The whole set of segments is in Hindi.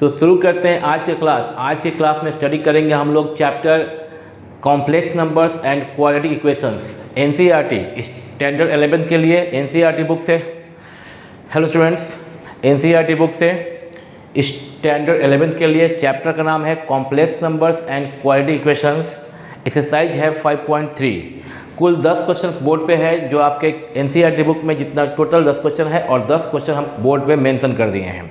तो शुरू करते हैं आज के क्लास। आज के क्लास में स्टडी करेंगे हम लोग chapter complex numbers and quadratic equations, NCERT standard 11 के लिए एनसीईआरटी बुक से। हेलो स्टूडेंट्स, एनसीईआरटी बुक से स्टैंडर्ड 11 के लिए चैप्टर का नाम है complex numbers and quadratic equations. Exercise है 5.3। कुल 10 क्वेश्चन बोर्ड पे है, जो आपके एनसीईआरटी बुक में जितना टोटल 10 क्वेश्चन है और 10 क्वेश्चन हम बोर्ड पे मेंशन कर दिए हैं।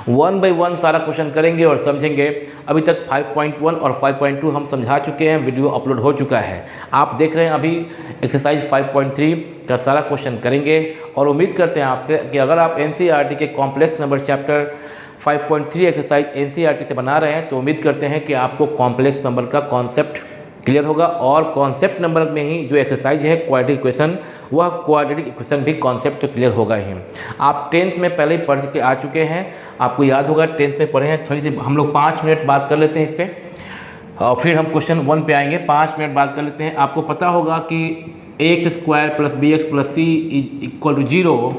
1 बाय 1 सारा क्वेश्चन करेंगे और समझेंगे। अभी तक 5.1 और 5.2 हम समझा चुके हैं, वीडियो अपलोड हो चुका है, आप देख रहे हैं। अभी एक्सरसाइज 5.3 का सारा क्वेश्चन करेंगे और उम्मीद करते हैं आपसे कि अगर आप एनसीईआरटी के complex number chapter 5.3 exercise NCERT से बना रहे हैं तो उम्मीद करते हैं कि आपको कॉम्प्लेक्स नंबर का कॉन्सेप्ट क्लियर होगा और कॉन्सेप्ट नंबर में ही जो एक्सरसाइज है क्वाड्रेटिक इक्वेशन, वह क्वाड्रेटिक इक्वेशन भी कॉन्सेप्ट तो क्लियर होगा ही। आप 10th में पहले ही पढ़ के आ चुके हैं, आपको याद होगा 10th में पढ़े हैं। थोड़ी सी हम लोग 5 मिनट बात कर लेते हैं इस पर और फिर हम क्वेश्चन 1 पे आएंगे। 5 मिनट बात कर लेते हैं। आपको पता होगा कि ax² + bx + c = 0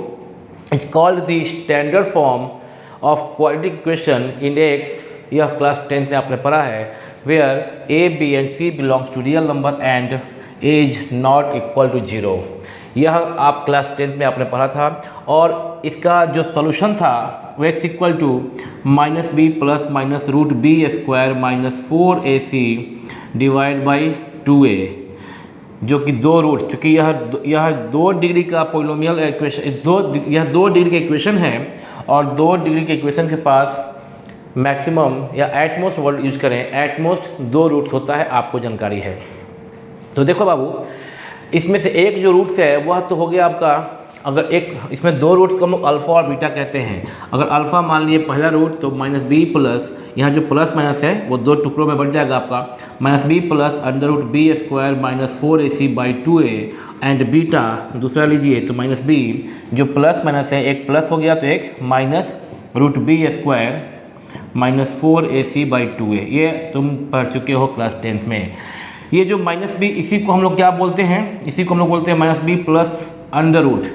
is called the standard form of quadratic equation in x। यह क्लास 10th में आपने पढ़ा है, where a, b and c belongs to real number and is not equal to 0। यह आप क्लास 10th में आपने पढ़ा था और इसका जो सॉल्यूशन था वो x equal to -b + -√b² - 4ac divide by 2a, जो कि 2 रूट्स, चूँकि यह 2 डिग्री का पोलिनोमियल इक्वेशन, यह 2 डिग्री का इक्वेशन है और 2 डिग्री के इक्वेशन के पास मैक्सिमम या एटमोस्ट वर्ड यूज करें, एटमोस्ट 2 रूट्स होता है, आपको जानकारी है। तो देखो बाबू, इसमें से एक जो रूट्स है वह तो हो गया आपका, अगर एक इसमें 2 रूट्स को हम लोग अल्फ़ा और बीटा कहते हैं। अगर अल्फ़ा मान लिए पहला रूट तो -b प्लस, यहाँ जो प्लस माइनस है वो 2 टुकड़ों में बढ़ जाएगा आपका, -b + √b² - 4ac/2a and beta दूसरा लीजिए तो -b, जो प्लस माइनस है एक प्लस हो गया तो एक -√b² - 4ac/2a। ये तुम पढ़ चुके हो क्लास 10th में। ये जो -b, इसी को हम लोग क्या बोलते हैं, इसी को हम लोग बोलते हैं -b + अंडर रूट,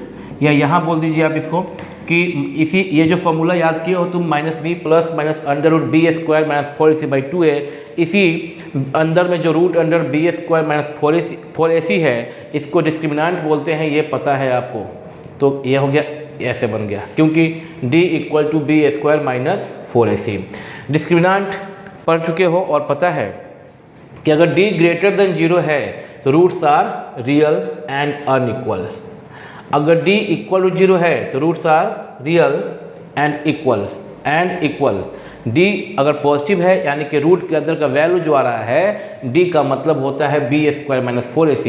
या यहाँ बोल दीजिए आप इसको कि इसी, ये जो फॉर्मूला याद किए हो तुम, -b + -√b² - 4ac/2a, इसी अंदर में जो रूट अंडर b² - 4ac है, इसको डिस्क्रिमिनेंट बोलते हैं, ये पता है आपको। तो ये हो गया, ऐसे बन गया क्योंकि d = b² - 4ac। डिस्क्रिमिनेंट पढ़ चुके हो और पता है कि अगर d > 0 है तो roots are real and unequal. अगर d = 0 है तो roots are real and equal. d अगर पॉजिटिव है यानी कि रूट के अंदर का वैल्यू जो आ रहा है d का मतलब होता है b² - 4ac।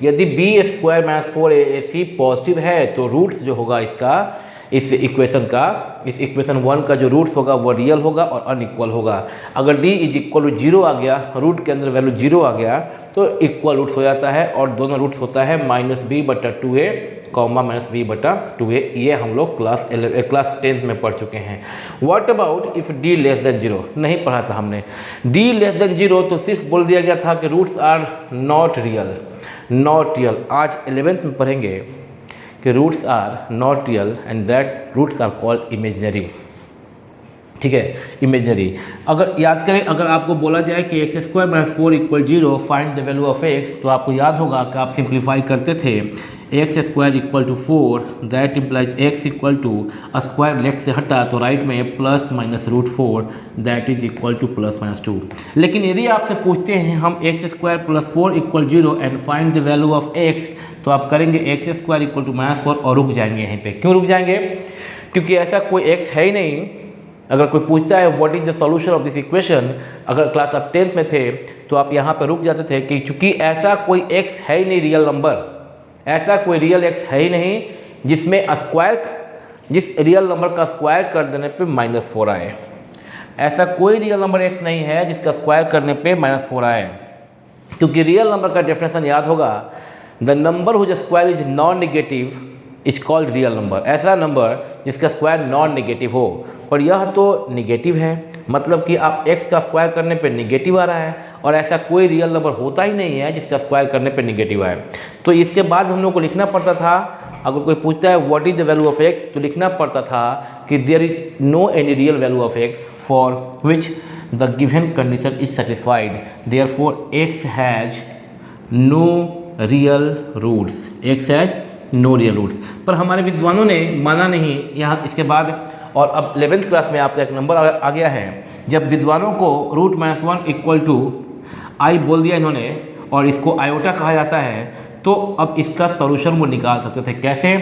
यदि b² - 4ac पॉजिटिव है तो रूट्स जो होगा इसका, इस इक्वेशन का, इस इक्वेशन 1 का जो रूट्स होगा वो रियल होगा और अनइक्वल होगा। अगर d = 0 आ गया, रूट के अंदर वैल्यू 0 आ गया तो इक्वल रूट्स हो जाता है और दोनों रूट्स होता है -b/2a, -b/2a। ये हम लोग क्लास 10th में पढ़ चुके हैं। What about if d < 0? नहीं पढ़ा था हमने। d < 0 तो सिर्फ बोल दिया गया था कि रूट्स आर नॉट रियल। आज 11th में पढ़ेंगे कि roots are not real and that roots are called imaginary. ठीक है, इमेजिनरी। अगर याद करें, अगर आपको बोला जाए कि x² - 4 = 0, find the value of x, तो आपको याद होगा कि आप सिंप्लीफाई करते थे। x² = 4, that implies x = square left से हटा तो राइट में +-√4, दैट इज इक्वल टू +-2। लेकिन यदि आपसे पूछते हैं हम x² + 4 = 0 and find the value of x, तो आप करेंगे x² = -4 और रुक जाएंगे यहीं पे। क्यों रुक जाएंगे? क्योंकि ऐसा कोई x है ही नहीं। अगर कोई पूछता है what is the solution of this equation, अगर क्लास आप 10th में थे तो आप यहाँ पर रुक जाते थे कि चूंकि ऐसा कोई x है ही नहीं, रियल नंबर, ऐसा कोई रियल x है ही नहीं जिसमें स्क्वायर, जिस रियल नंबर का स्क्वायर कर देने पे -4 आए। ऐसा कोई रियल नंबर x नहीं है जिसका स्क्वायर करने पे -4 आए, क्योंकि रियल नंबर का डेफिनेशन याद होगा, the number whose square is non negative is called real number. ऐसा नंबर जिसका स्क्वायर नॉन नेगेटिव हो, पर यह तो नेगेटिव है, मतलब कि आप x का स्क्वायर करने पे नेगेटिव आ रहा है और ऐसा कोई रियल नंबर होता ही नहीं है जिसका स्क्वायर करने पे नेगेटिव आए। तो इसके बाद हम लोग को लिखना पड़ता था अगर कोई पूछता है what is the value of x, तो लिखना पड़ता था कि there is no any real value of x for which the given condition is satisfied, therefore x has no real roots, x has no real roots. पर हमारे विद्वानों ने माना नहीं यहाँ इसके बाद, और अब 11th क्लास में आपका एक नंबर आ गया है, जब विद्वानों को रूट माइनस 1 इक्वल टू आई बोल दिया इन्होंने और इसको आयोटा कहा जाता है, तो अब इसका सॉल्यूशन वो निकाल सकते थे। कैसे?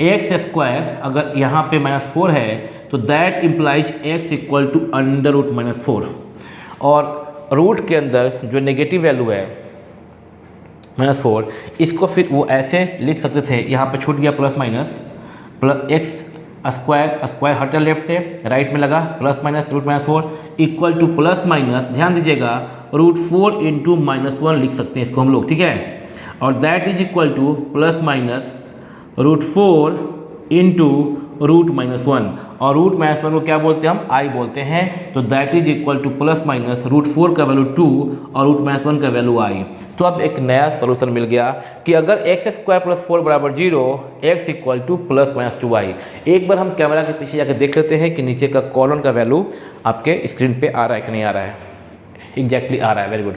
एक्स स्क्वायर अगर यहाँ पे -4 है तो that implies x equal to under root -4, और रूट के अंदर जो नेगेटिव वैल्यू है -4, इसको फिर वो ऐसे लिख सकते थे, यहाँ पे छूट गया plus minus, plus x square हटा लेफ्ट से, राइट में लगा plus minus root -4 equal to plus minus, ध्यान दीजिएगा √4 इंटू -1 लिख सकते हैं इसको हम लोग, ठीक है, और that is equal to plus minus √4 into √-1, और √-1 को क्या बोलते हैं हम? आई बोलते हैं, तो that is equal to plus minus √4 का वैल्यू 2 और √-1 का वैल्यू आई। तो अब एक नया सोल्यूशन मिल गया कि अगर x² + 4 = 0, x equal to plus minus 2i। एक बार हम कैमरा के पीछे जाकर देख लेते हैं कि नीचे का कॉलम का वैल्यू आपके स्क्रीन पे आ रहा है कि नहीं आ रहा है। एग्जैक्टली आ रहा है, वेरी गुड।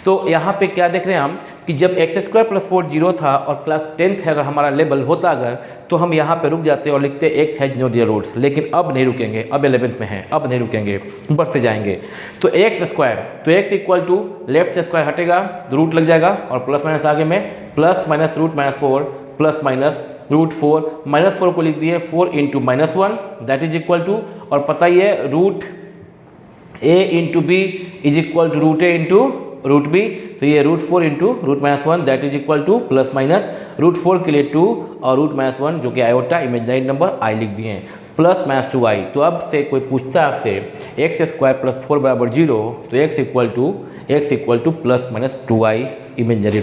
तो यहाँ पे क्या देख रहे हैं हम कि जब x² + 4 0 था और क्लास 10th है अगर हमारा लेवल होता अगर, तो हम यहाँ पे रुक जाते और लिखते x has no real roots, लेकिन अब नहीं रुकेंगे, अब 11th में है, अब नहीं रुकेंगे, बढ़ते जाएंगे। तो x², तो x इक्वल टू लेफ्ट से स्क्वायर हटेगा तो रूट लग जाएगा, और प्लस माइनस आगे में प्लस माइनस √-4 प्लस माइनस √4, -4 को लिख दिए 4 into -1 that is equal to, और पता ही है root a into b is equal to √a into √b, तो ये √4 into √-1 that is equal to plus minus √4 के लिए 2 और √-1 जो कि आयोटा इमेजिनरी नंबर i लिख दिए हैं, प्लस माइनस 2i। तो अब से कोई पूछता है आपसे x² + 4 = 0, तो x equal to plus minus 2i imaginary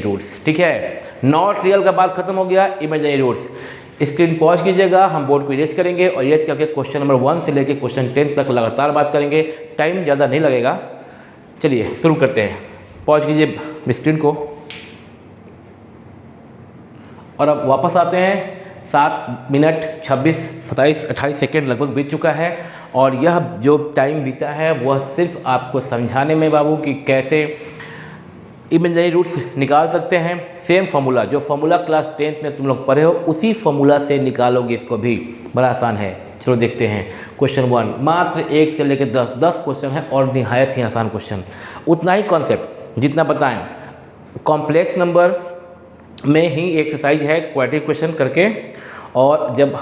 roots, ठीक है। नॉट रियल का बात खत्म हो गया, इमेजिनरी रूट्स। स्क्रीन पॉज कीजिएगा, हम बोर्ड को इरेज करेंगे और इरेज करके क्वेश्चन नंबर 1 से लेकर क्वेश्चन 10 तक लगातार बात करेंगे, टाइम ज़्यादा नहीं लगेगा। चलिए शुरू करते हैं, पॉज कीजिए स्क्रीन को, और अब वापस आते हैं। 7 मिनट 26, 27, 28 सेकेंड लगभग बीत चुका है, और यह जो टाइम बीता है वह सिर्फ आपको समझाने में बाबू कि कैसे इमेजिनरी रूट्स निकाल सकते हैं। सेम फार्मूला, जो फार्मूला क्लास 10th में तुम लोग पढ़े हो उसी फार्मूला से निकालोगे इसको भी, बड़ा आसान है। चलो देखते हैं क्वेश्चन 1, मात्र 1 से लेकर 10 क्वेश्चन है और निहायत ही आसान क्वेश्चन, उतना ही कॉन्सेप्ट जितना बताएं। कॉम्प्लेक्स नंबर में ही एक्सरसाइज है क्वाड्रेटिक क्वेश्चन करके, और जब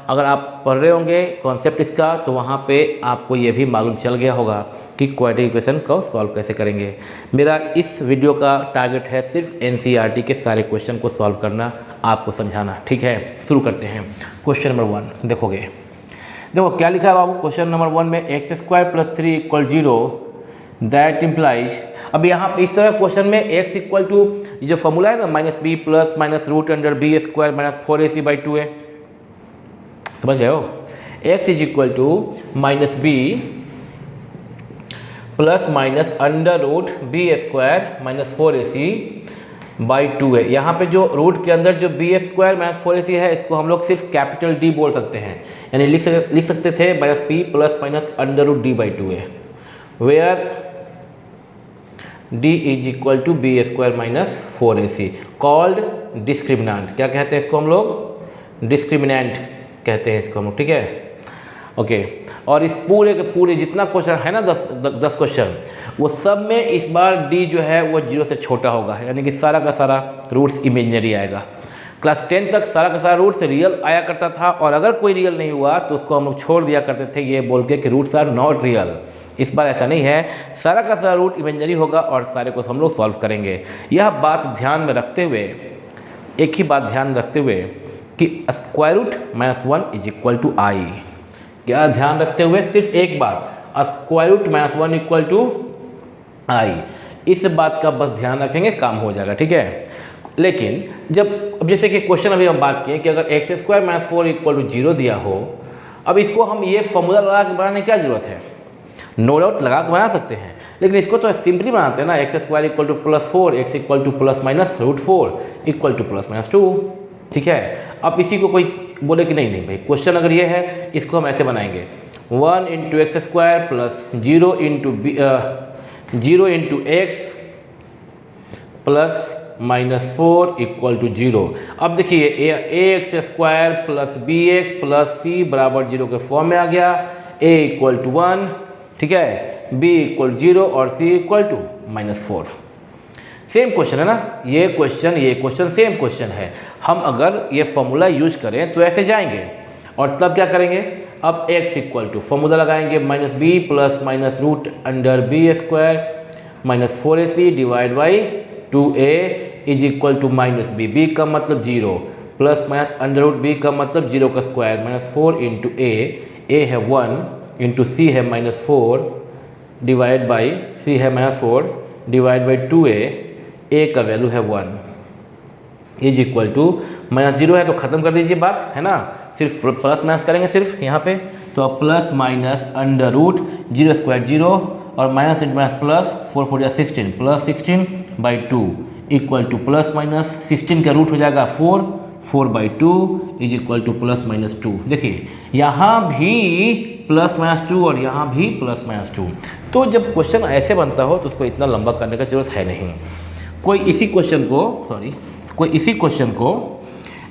अगर आप पढ़ रहे होंगे कॉन्सेप्ट इसका, तो वहाँ पे आपको ये भी मालूम चल गया होगा कि क्वाड्रेटिक इक्वेशन को सॉल्व कैसे करेंगे। मेरा इस वीडियो का टारगेट है सिर्फ एनसीईआरटी के सारे क्वेश्चन को सॉल्व करना, आपको समझाना, ठीक है। शुरू करते हैं क्वेश्चन नंबर 1, देखोगे, देखो क्या लिखा है बाबू क्वेश्चन नंबर 1 में, x² + 3 = 0 दैट इम्प्लाइज। अब यहाँ पे इस तरह क्वेश्चन में x इक्वल टू जो फॉर्मूला है ना -b plus minus √b² -4ac/2 है, समझ रहे हो। x is equal to -b plus minus √b² -4ac/2 है। यहाँ पे जो रूट के अंदर जो b² -4ac है, इसको हम लोग सिर्फ कैपिटल D बोल सकते हैं, यानी लिख सकते थे -p प्लस माइनस √d/2 है, where d is equal to b² -4ac, called discriminant. क्या कहते हैं इसको हम लोग? डिस्क्रिमिनेंट कहते हैं इसको हम लोग, ठीक है, ओके। और इस पूरे के पूरे जितना क्वेश्चन है ना 10 क्वेश्चन, वो सब में इस बार d जो है वो 0 से छोटा होगा, यानी कि सारा का सारा रूट्स इमेजिनरी आएगा। क्लास 10 तक सारा का सारा रूट्स रियल आया करता था, और अगर कोई रियल नहीं हुआ तो उसको हम लोग छोड़ दिया करते थे ये बोल के कि रूट्स आर नॉट रियल। इस बार ऐसा नहीं है, सारा का सारा रूट इमेजिनरी होगा और सारे को हम लोग सॉल्व करेंगे। यह बात ध्यान में रखते हुए, एक ही बात ध्यान रखते हुए कि √-1 इज इक्वल टू i। क्या ध्यान रखते हुए? सिर्फ एक बात, √-1 इक्वल टू i, इस बात का बस ध्यान रखेंगे, काम हो जाएगा, ठीक है। लेकिन जब जैसे कि क्वेश्चन अभी हम बात किए कि अगर x² - 4 = 0 दिया हो, अब इसको हम ये फॉर्मूला लगा के बनाने की क्या ज़रूरत है? नो डाउट लगा के बना सकते हैं, लेकिन इसको तो सिंपली बनाते हैं ना, x² = +4, x equal to plus minus √4 equal to plus minus 2, ठीक है। अब इसी को कोई बोले कि नहीं भाई क्वेश्चन अगर ये है, इसको हम ऐसे बनाएंगे 1 into x square plus 0 into x plus -4 equal to 0। अब देखिए a x square plus b x plus c बराबर 0 के फॉर्म में आ गया। ए इक्वल टू 1, ठीक है, बी इक्वल 0 और सी इक्वल टू -4। सेम क्वेश्चन है ना, ये क्वेश्चन सेम क्वेश्चन है। हम अगर ये फॉर्मूला यूज करें तो ऐसे जाएंगे और तब क्या करेंगे, अब x इक्वल टू फॉर्मूला लगाएंगे -b plus minus root under b square -4ac divide by 2a is equal to -b, b का मतलब 0 plus minus under root b का मतलब 0 का स्क्वायर -4 इंटू a है 1 इंटू c है -4 डिवाइड बाई c है -4 डिवाइड बाई 2a, a का वैल्यू है 1 इज इक्वल टू -0 है तो ख़त्म कर दीजिए बात, है ना, सिर्फ प्लस माइनस करेंगे सिर्फ यहाँ पे, तो अब plus minus under root 0 square 0 और माइनस इंटू माइनस प्लस 4 4 या 16 plus 16 by 2 equal to plus minus 16 का रूट हो जाएगा 4 4 by 2 is equal to plus minus 2। देखिए यहाँ भी प्लस माइनस 2 और यहाँ भी प्लस माइनस 2। तो जब क्वेश्चन ऐसे बनता हो तो उसको इतना लंबा करने का जरूरत है नहीं। कोई इसी क्वेश्चन को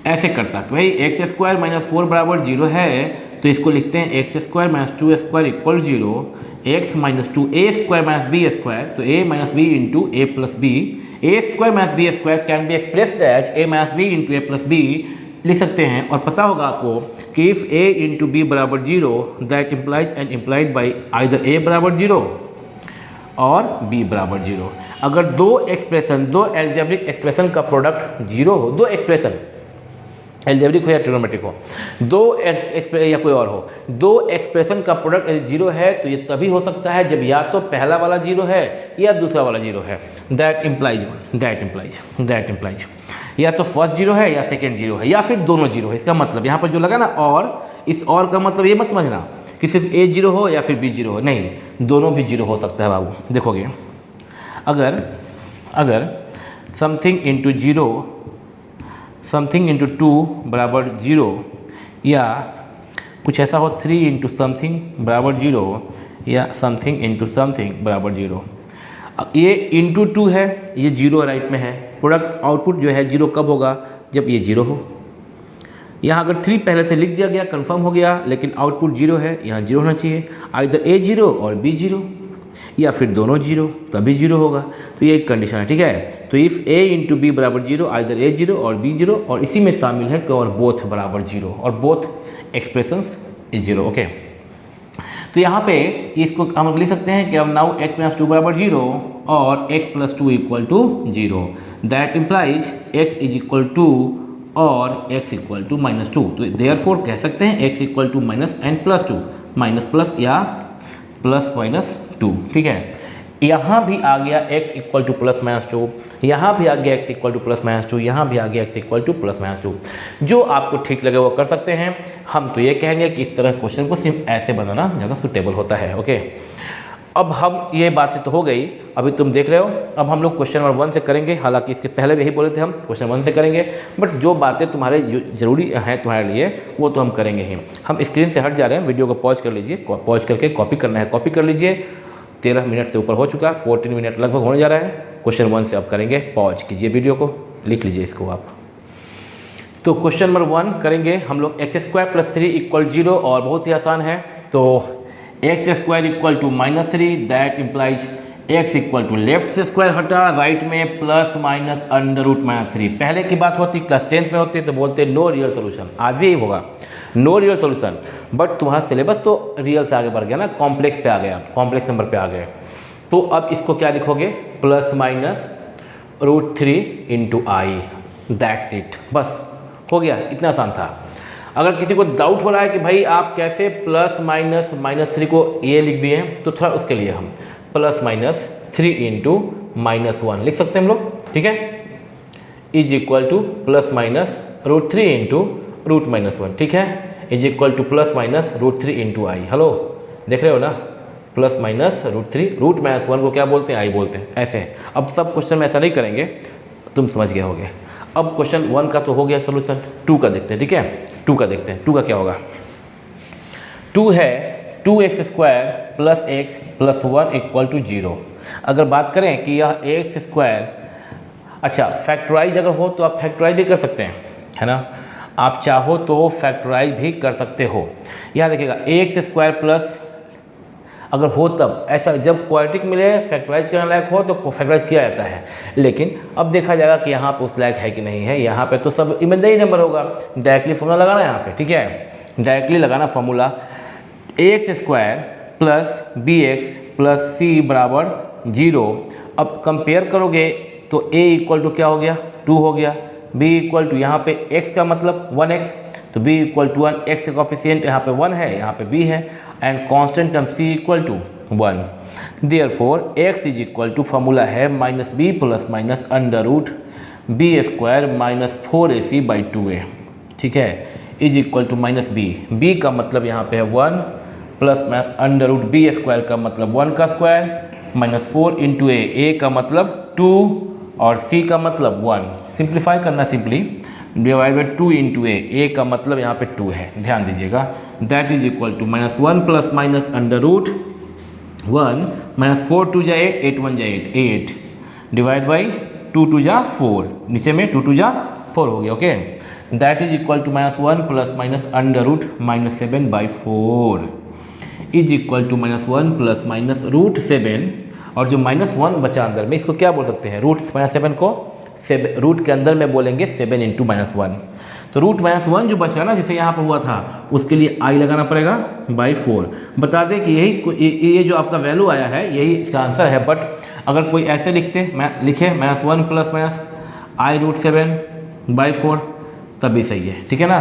ऐसे करता कि भाई एक्स स्क्वायर माइनस 4 बराबर 0 है, तो इसको लिखते हैं x square minus 2 square equal 0, x minus 2 a square minus b square, तो a minus b into a plus b, a square minus b square can be expressed as a minus b into a plus b लिख सकते हैं। और पता होगा आपको कि इफ़ ए इंटू बी बराबर 0 that implies and implied by either a बराबर 0 और b बराबर 0। अगर दो एल्जेब्रिक एक्सप्रेशन का प्रोडक्ट 0 हो, दो एक्सप्रेशन एल्जेब्रिक हो या ट्रिग्नोमेट्रिक हो, या कोई और हो, दो एक्सप्रेशन का प्रोडक्ट 0 है, तो ये तभी हो सकता है जब या तो पहला वाला 0 है या दूसरा वाला 0 है। दैट इम्प्लाइज या तो फर्स्ट 0 है या सेकेंड 0 है या फिर दोनों 0 है। इसका मतलब यहाँ पर जो लगा ना और, इस और का मतलब ये मत समझना कि सिर्फ ए 0 हो या फिर बी 0 हो, नहीं, दोनों भी 0 हो सकता है बाबू। देखोगे अगर समथिंग इंटू 0 समथिंग इंटू 2 बराबर 0 या कुछ ऐसा हो 3 इंटू समथिंग बराबर 0 या समथिंग इंटू समथिंग बराबर 0। ये इंटू 2 है, ये 0 राइट में है, प्रोडक्ट आउटपुट जो है 0 कब होगा, जब ये 0 हो। यहाँ अगर 3 पहले से लिख दिया गया, कंफर्म हो गया, लेकिन आउटपुट 0 है, यहाँ 0 होना चाहिए, आइदर ए 0 और बी 0 या फिर दोनों 0, तभी 0 होगा। तो ये एक कंडीशन है, ठीक है। तो इफ़ ए इंटू बी बराबर 0 आइदर ए 0 और बी 0, और इसी में शामिल है कि और बोथ बराबर 0 और बोथ एक्सप्रेशंस इज 0, ओके। तो यहाँ पे इसको हम लिख सकते हैं कि अब नाउ x प्लस 2 बराबर 0 और x plus 2 equal to 0, that implies x is equal to और x इक्वल टू -2। तो देयरफॉर कह सकते हैं x equal to minus and plus 2, minus plus या प्लस माइनस 2, ठीक है। यहाँ भी आ गया x equal to plus minus 2, यहाँ भी आ गया x equal to plus minus 2, यहाँ भी आ गया x equal to plus minus 2। जो आपको ठीक लगे वो कर सकते हैं। हम तो ये कहेंगे कि इस तरह क्वेश्चन को सिर्फ ऐसे बनाना ज़्यादा सूटेबल होता है, ओके। अब हम ये बातें तो हो गई, अभी तुम देख रहे हो, अब हम लोग क्वेश्चन नंबर 1 से करेंगे। हालांकि इसके पहले भी यही बोले थे हम क्वेश्चन 1 से करेंगे, बट जो बातें तुम्हारे ज़रूरी हैं तुम्हारे लिए वो तो हम करेंगे ही। हम स्क्रीन से हट जा रहे हैं, वीडियो को पॉज कर लीजिए, पॉज करके कॉपी करना है कॉपी कर लीजिए। 13 मिनट से ऊपर हो चुका, 14 मिनट लगभग होने जा रहा है। क्वेश्चन 1 से अब करेंगे, पॉज कीजिए वीडियो को, लिख लीजिए इसको आप। तो क्वेश्चन नंबर 1 करेंगे हम लोग x स्क्वायर प्लस 3 इक्वल 0, और बहुत ही आसान है। तो x square equal to -3 that implies x equal to left से स्क्वायर हटा, राइट में प्लस माइनस अंडर रूट -3। पहले की बात होती क्लास 10th में होती तो बोलते नो रियल सोल्यूशन, आज भी यही होगा, नो रियल सोल्यूशन। बट तुम्हारा सिलेबस तो रियल से आगे बढ़ गया ना, कॉम्प्लेक्स पे आ गया, कॉम्प्लेक्स नंबर पे आ गए। तो अब इसको क्या लिखोगे, plus minus √3 into I, that's it, बस हो गया, इतना आसान था। अगर किसी को डाउट हो रहा है कि भाई आप कैसे प्लस माइनस -3 को ये लिख दिए हैं, तो थोड़ा उसके लिए हम प्लस माइनस 3 इंटू -1 लिख सकते हैं हम लोग, ठीक है, is equal to plus minus √3 into √-1, ठीक है, is equal to plus minus √3 into I. Hello, देख रहे हो ना, प्लस माइनस √3, √-1 को क्या बोलते हैं, आई बोलते हैं, ऐसे। अब सब क्वेश्चन में ऐसा नहीं करेंगे, तुम समझ गए होगे। अब क्वेश्चन 1 का तो हो गया सोल्यूशन, 2 का देखते हैं, ठीक है। 2 का देखते हैं, 2 का क्या होगा। 2 है 2x square plus x plus 1 equal to 0। अगर बात करें कि यह एक्स स्क्वायर, अच्छा फैक्टराइज अगर हो तो आप फैक्टराइज भी कर सकते हैं, है ना, आप चाहो तो फैक्टराइज भी कर सकते हो। यहाँ देखिएगा एक्स स्क्वायर प्लस अगर हो तब, ऐसा जब क्वाड्रेटिक मिले फैक्टराइज करने लायक हो तो फैक्टराइज किया जाता है, लेकिन अब देखा जाएगा कि यहाँ पे उस लायक है कि नहीं है। यहाँ पे तो सब इमेजिनरी नंबर होगा, डायरेक्टली फॉर्मूला लगाना है यहाँ पे, ठीक है, डायरेक्टली लगाना formula. X square plus b x plus c बराबर 0। अब कंपेयर करोगे तो a इक्वल टू क्या हो गया, 2 हो गया, b इक्वल टू यहाँ पे x का मतलब 1x, तो b इक्वल टू 1, x का कॉफिशिएंट यहाँ पे 1 है, यहाँ पे b है, and constant term c equal to 1। Therefore x is equal to formula है minus b plus minus under root b square minus 4ac by 2a, ठीक है, is equal to minus b का मतलब यहाँ पे है 1 plus under root b square का मतलब 1 का स्क्वायर माइनस 4 इंटू ए का मतलब 2 और c का मतलब 1। सिंप्लीफाई करना, simply divide by 2 into a का मतलब यहाँ पे 2 है, ध्यान दीजिएगा। That is equal to minus 1 plus minus under root 1 minus 4 2 जा 8 8 1 जा 8 डिवाइड बाई 2 2 जा 4, नीचे में 2 2 जा 4 हो गया, okay. That is equal to minus 1 plus minus under root minus 7 by 4 is equal to minus 1 plus minus root 7, और जो माइनस 1 बचा अंदर में इसको क्या बोल सकते हैं, रूट माइनस 7 को रूट के अंदर में बोलेंगे 7 इंटू माइनस 1। तो रूट माइनस 1 जो बचा ना, जैसे यहाँ पर हुआ था, उसके लिए i लगाना पड़ेगा बाई 4। बता दें कि ये जो आपका वैल्यू आया है यही इसका आंसर है, बट अगर कोई ऐसे लिखे minus 1 plus minus i root 7 by 4 तब भी सही है, ठीक है ना,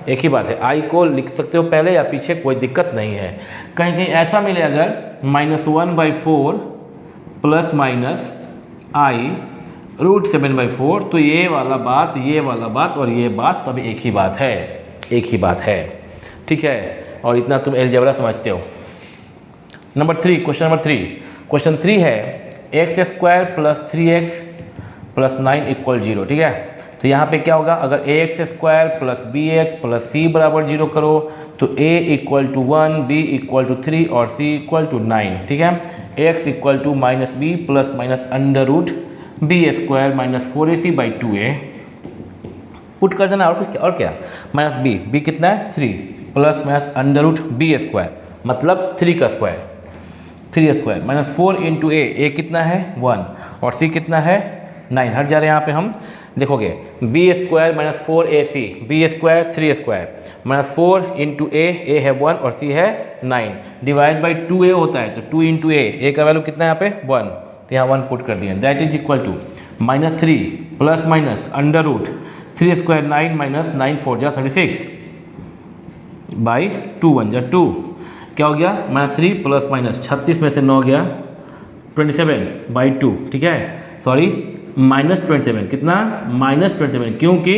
एक ही बात है। आई को लिख सकते हो पहले या पीछे, कोई दिक्कत नहीं है। कहीं कहीं ऐसा मिले अगर minus 1 by 4 plus minus i root 7 by 4, तो ये वाला बात और ये बात सब एक ही बात है, ठीक है। और इतना तुम अलजेब्रा समझते हो। नंबर 3, क्वेश्चन 3 है x square plus 3x plus 9 equal 0, ठीक है। तो यहाँ पे क्या होगा, अगर a x square plus b x plus c बराबर 0 करो तो a equal to 1, b equal to 3 और c इक्वल टू 9, ठीक है। x equal to minus b plus minus under root b square minus 4ac by 2a put कर देना, और क्या माइनस b कितना है 3 plus minus under root b square मतलब 3 का स्क्वायर, 3 स्क्वायर माइनस 4 इंटू a कितना है 1 और c कितना है 9, हट जा रहे हैं यहाँ पे हम, देखोगे b square minus 4ac, b square 3 square minus 4 into a है 1 और c है 9 डिवाइड बाई 2a होता है, तो 2 इंटू ए का वैल्यू कितना है यहाँ पे 1, तो यहाँ 1 पुट कर दिया। That is equal to minus 3 plus minus under root 3 square 9 minus 9 4 जा 36 बाई 2 1 जा 2, क्या हो गया माइनस 3 प्लस माइनस 36 में से 9 गया 27 बाई 2, ठीक है, सॉरी माइनस 27, कितना माइनस 27, क्योंकि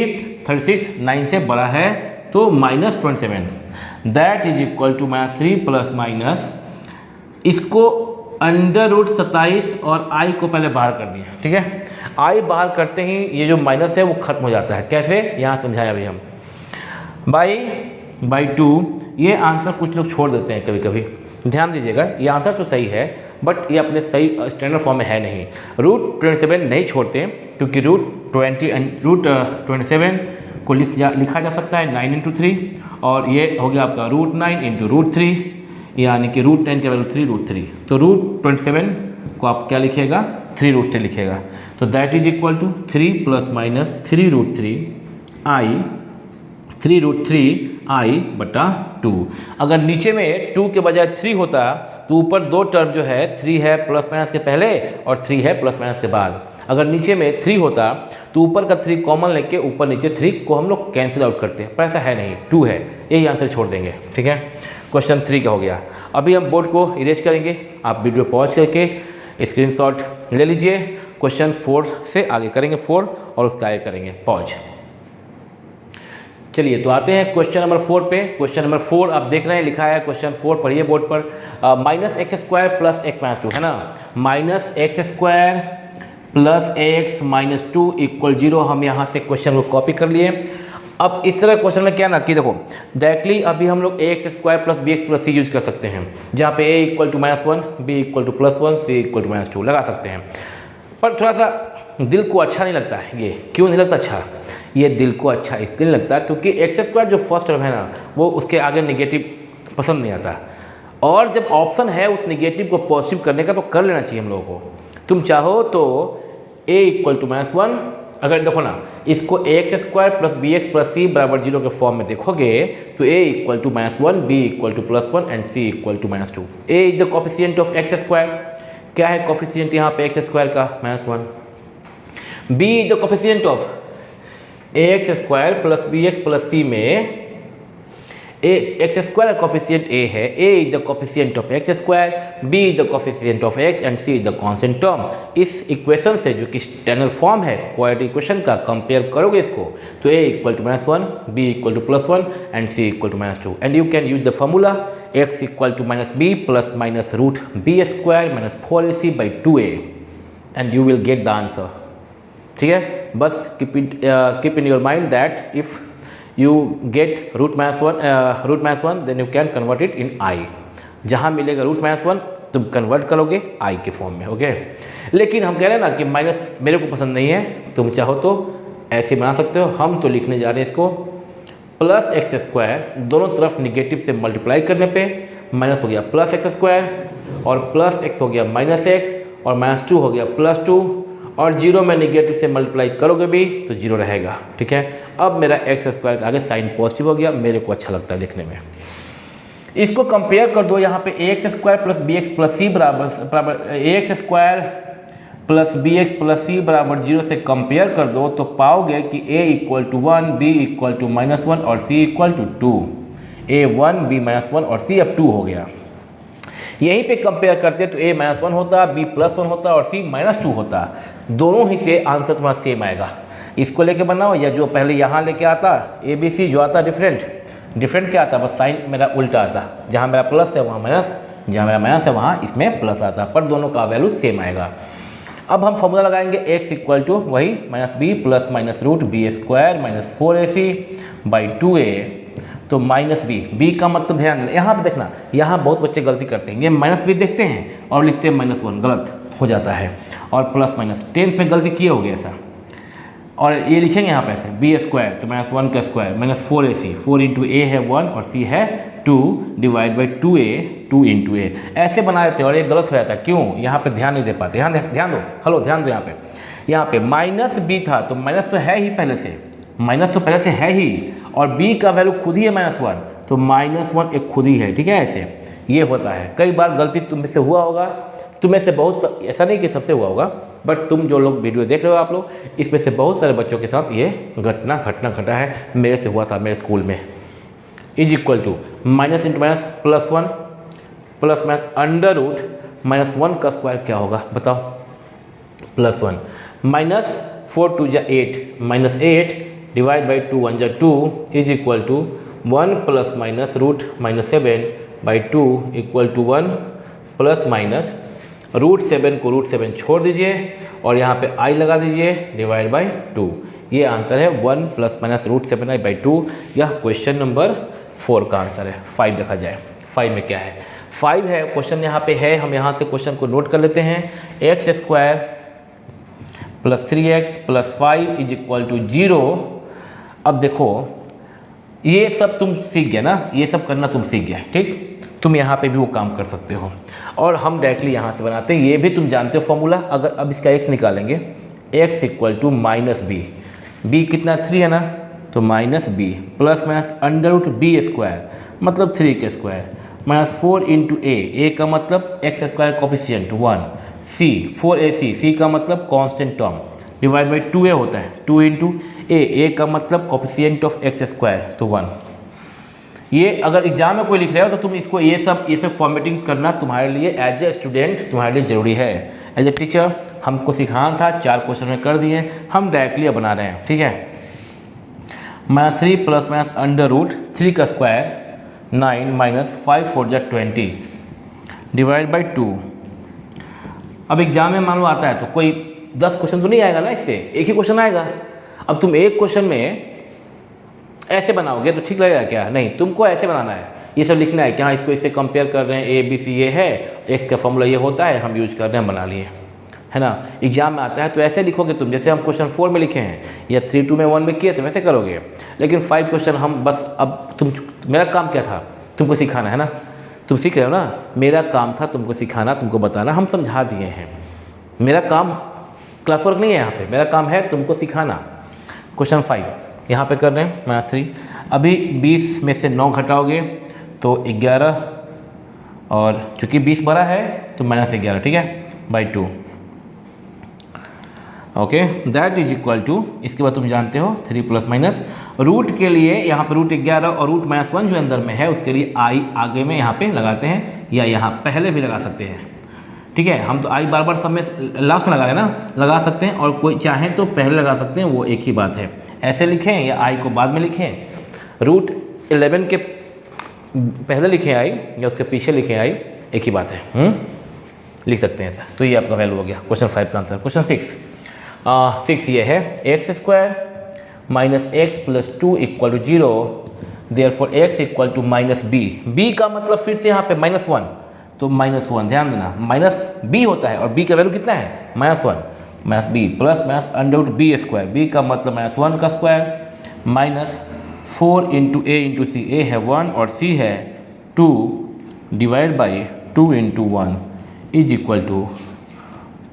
36 9 से बड़ा है तो minus 27। That is equal to minus 3 plus minus, इसको अंडर रूट 27 और i को पहले बाहर कर दिया, ठीक है। i बाहर करते ही ये जो माइनस है वो खत्म हो जाता है, कैसे यहाँ समझाया अभी हम, बाई 2। ये आंसर कुछ लोग छोड़ देते हैं कभी कभी, ध्यान दीजिएगा, ये आंसर तो सही है बट ये अपने सही स्टैंडर्ड फॉर्म में है नहीं। रूट 27 नहीं छोड़ते क्योंकि रूट 27 को लिखा जा सकता है 9 इंटू 3, और ये हो गया आपका रूट 9 इंटू रूट 3, यानी कि रूट 10 का वैल्यू 3 रूट 3, तो रूट 27 को आप क्या लिखिएगा 3 रूट 3 लिखिएगा। तो that is equal to 3 plus minus 3 root 3 i 3 root 3 i बटा 2। अगर नीचे में 2 के बजाय 3 होता तो ऊपर दो टर्म जो है 3 है प्लस माइनस के पहले और 3 है प्लस माइनस के बाद। अगर नीचे में 3 होता तो ऊपर का 3 कॉमन लेके ऊपर नीचे 3 को हम लोग कैंसिल आउट करते हैं, पर ऐसा है नहीं, 2 है, यही आंसर छोड़ देंगे, ठीक है। क्वेश्चन 3 का हो गया। अभी हम बोर्ड को इरेज करेंगे, आप वीडियो पॉज करके स्क्रीनशॉट ले लीजिए। क्वेश्चन 4 से आगे करेंगे, 4 और उसका आगे करेंगे पॉज। चलिए तो आते हैं क्वेश्चन नंबर 4 पे। क्वेश्चन नंबर 4 आप देख रहे हैं, लिखा है क्वेश्चन 4 पढ़िए बोर्ड पर। Minus x square plus x minus 2 है ना, minus x square plus x minus 2 equal 0। हम यहाँ से क्वेश्चन को कॉपी कर लिए। अब इस तरह क्वेश्चन में क्या ना कि देखो डायरेक्टली अभी हम लोग a x square plus b x plus c use कर सकते हैं, जहाँ पे a equal to -1, b equal to +1, c equal to -2 लगा सकते हैं। पर थोड़ा सा दिल को अच्छा नहीं लगता है। ये क्यों नहीं लगता अच्छा? ये दिल को अच्छा इसलिए नहीं लगता क्योंकि एक्स स्क्वायर जो फर्स्ट टर्म है ना, वो उसके आगे नेगेटिव पसंद नहीं आता। और जब ऑप्शन है उस नेगेटिव को पॉजिटिव करने का तो कर लेना चाहिए हम लोगों को। तुम चाहो तो ए इक्वल टू -1, अगर देखो ना इसको a x square plus b x plus c बराबर 0 के फॉर्म में देखोगे तो a equal to -1, b equal to +1 and c equal to -2। A is the coefficient of x square. क्या है कोफिशिएंट यहाँ पे एक्स स्क्वायर का? -1। B is the coefficient of a x square plus b x plus c में ए एक्स स्क्वायर का कोफिशिएंट ए है, ए is the coefficient of x square, b is the coefficient of x and c is the constant term. इस इक्वेशन से जो कि स्टैंडर्ड फॉर्म है क्वाड्रेटिक इक्वेशन का, कंपेयर करोगे इसको तो a equal to -1, b equal to +1 and c equal to -2 and you can use the formula x equal to -b plus minus root b square minus 4ac by 2a and you will get the answer. ठीक है, बस keep in your mind that if you get root -1 then you can convert it in I। जहाँ मिलेगा root -1 तुम कन्वर्ट करोगे I के फॉर्म में। ओके, लेकिन हम कह रहे हैं ना कि माइनस मेरे को पसंद नहीं है, तुम चाहो तो ऐसे बना सकते हो। हम तो लिखने जा रहे हैं इसको प्लस एक्स स्क्वायर, दोनों तरफ निगेटिव से मल्टीप्लाई करने पे माइनस हो गया प्लस एक्स स्क्वायर और प्लस एक्स हो गया -x और -2 हो गया +2 और 0 में निगेटिव से मल्टीप्लाई करोगे भी तो 0 रहेगा। ठीक है, अब मेरा एक्स स्क्वायर का आगे साइन पॉजिटिव हो गया, मेरे को अच्छा लगता है देखने में। इसको कंपेयर कर दो, यहाँ पे a x square plus b x plus c बराबर a x square plus b x plus c बराबर 0 से कंपेयर कर दो तो पाओगे कि a equal to 1, b equal to -1 और c equal to 2। a 1, b -1 और c अब 2 हो गया। यहीं पे कंपेयर करते तो a -1 होता, b +1 होता और c -2 होता। दोनों ही से आंसर तुम्हारा सेम आएगा। इसको लेके बनाओ या जो पहले यहाँ लेके आता ए बी सी जो आता डिफरेंट क्या आता, बस साइन मेरा उल्टा आता। जहाँ मेरा प्लस है वहाँ माइनस, जहाँ मेरा माइनस है वहाँ इसमें प्लस आता, पर दोनों का वैल्यू सेम आएगा। अब हम फॉर्मूला लगाएंगे x इक्वल टू वही -b plus minus root b square minus 4ac by 2a। तो -b का मतलब ध्यान देना, यहाँ पे देखना, यहाँ बहुत बच्चे गलती करते हैं, ये -b देखते हैं और लिखते हैं -1, गलत हो जाता है। और प्लस माइनस 10th में गलती किए होगे ऐसा, और ये लिखेंगे यहाँ पे ऐसे बी स्क्वायर तो -1 का square minus 4ac, 4 into a है 1 और c है 2 डिवाइड बाई 2a, 2 इंटू ए ऐसे बना देते हैं और ये गलत हो जाता है। क्यों? यहाँ पे ध्यान नहीं दे पाते। यहाँ ध्यान दो, हेलो ध्यान दो, यहाँ पे -b था तो माइनस तो है ही पहले से, माइनस तो पहले से है ही, और b का वैल्यू खुद ही है -1 तो -1 एक खुद ही है। ठीक है, ऐसे ये होता है। कई बार गलती तुम से हुआ होगा, तुम्हें से बहुत, ऐसा नहीं कि सबसे हुआ होगा, बट तुम जो लोग वीडियो देख रहे हो आप लोग, इसमें से बहुत सारे बच्चों के साथ ये घटना घटा है। मेरे से हुआ था मेरे स्कूल में। Is equal to minus into minus +1 plus minus under root -1 का स्क्वायर क्या होगा बताओ, +1 माइनस 4 2 जा 8 -8 डिवाइड बाई 2 1 जा 2 is equal to 1 plus minus root -7 by 2 equal to 1 plus minus √7 को √7 छोड़ दीजिए और यहाँ पे i लगा दीजिए डिवाइड बाई 2। ये आंसर है 1 प्लस माइनस √7i बाई 2। यह क्वेश्चन नंबर 4 का आंसर है। 5 देखा जाए, 5 में क्या है, 5 है क्वेश्चन यहाँ पे है। हम यहाँ से क्वेश्चन को नोट कर लेते हैं। X square plus 3x plus 5 is equal to 0। अब देखो ये सब तुम सीख गया ना, ये सब करना तुम सीख गया, ठीक। तुम यहाँ पे भी वो काम कर सकते हो और हम डायरेक्टली यहाँ से बनाते हैं। ये भी तुम जानते हो फॉर्मूला। अगर अब इसका x निकालेंगे, x equal to -b, b कितना 3 है ना, तो -b plus minus under root b square मतलब 3 के स्क्वायर माइनस 4 इंटू ए का मतलब x square coefficient 1, c 4ac, c का मतलब constant term divide by 2a होता है, 2 इंटू ए का मतलब कोफिशिएंट ऑफ एक्स स्क्वायर तो 1। ये अगर एग्जाम में कोई लिख रहा हो तो तुम इसको ये सब फॉर्मेटिंग करना तुम्हारे लिए एज ए स्टूडेंट तुम्हारे लिए ज़रूरी है। एज ए टीचर हमको सिखाना था, 4 क्वेश्चन में कर दिए, हम डायरेक्टली अब बना रहे हैं, ठीक है। -3 प्लस माइनस अंडर रूट 3 का स्क्वायर 9 माइनस 5 4 जा 20 डिवाइड बाई 2। अब एग्जाम में मान लो आता है तो कोई 10 क्वेश्चन तो नहीं आएगा ना, इससे एक ही क्वेश्चन आएगा। अब तुम एक क्वेश्चन में ऐसे बनाओगे तो ठीक लगेगा क्या? नहीं, तुमको ऐसे बनाना है, ये सब लिखना है कि हाँ इसको इससे कंपेयर कर रहे हैं, ए बी सी ये है, एक्स का फॉर्मूला ये होता है, हम यूज कर रहे हैं, हम बना लिए, है ना। एग्जाम में आता है तो ऐसे लिखोगे तुम, जैसे हम क्वेश्चन 4 में लिखे हैं या 3, 2 में 1 में किए तो वैसे करोगे। लेकिन 5 क्वेश्चन हम बस, अब तुम, मेरा काम क्या था? तुमको सिखाना है ना, तुम सीख रहे हो ना, मेरा काम था तुमको सिखाना, तुमको बताना, हम समझा दिए हैं। मेरा काम क्लास वर्क नहीं है यहाँ पे, मेरा काम है तुमको सिखाना। क्वेश्चन 5 यहाँ पे कर रहे हैं, मैथ 3। अभी 20 में से 9 घटाओगे तो 11, और चूँकि 20 बड़ा है तो -11, ठीक है, by 2। Okay, that is equal to, इसके बाद तुम जानते हो 3 प्लस माइनस रूट के लिए यहाँ पे √11 और √-1 जो अंदर में है उसके लिए आई आगे में यहाँ पे लगाते हैं, या यहाँ पहले भी लगा सकते हैं, ठीक है। हम तो आई बार बार सब में लास्ट में लगा रहे हैं ना, लगा सकते हैं, और कोई चाहे तो पहले लगा सकते हैं, वो एक ही बात है। ऐसे लिखें या आई को बाद में लिखें, √11 के पहले लिखें आई या उसके पीछे लिखें आई, एक ही बात है, लिख सकते हैं ऐसा। तो ये आपका वैल्यू हो गया क्वेश्चन 5 का आंसर। क्वेश्चन 6 ये है x² - x + 2 = 0, therefore x = -b। b का मतलब फिर से यहाँ पे -1, तो -1 ध्यान देना, -b होता है और b का वैल्यू कितना है? -1, -b प्लस √b², b का मतलब -1 का स्क्वायर, -4 × a × c, a है 1 और c है 2, divide by 2 × 1 is equal to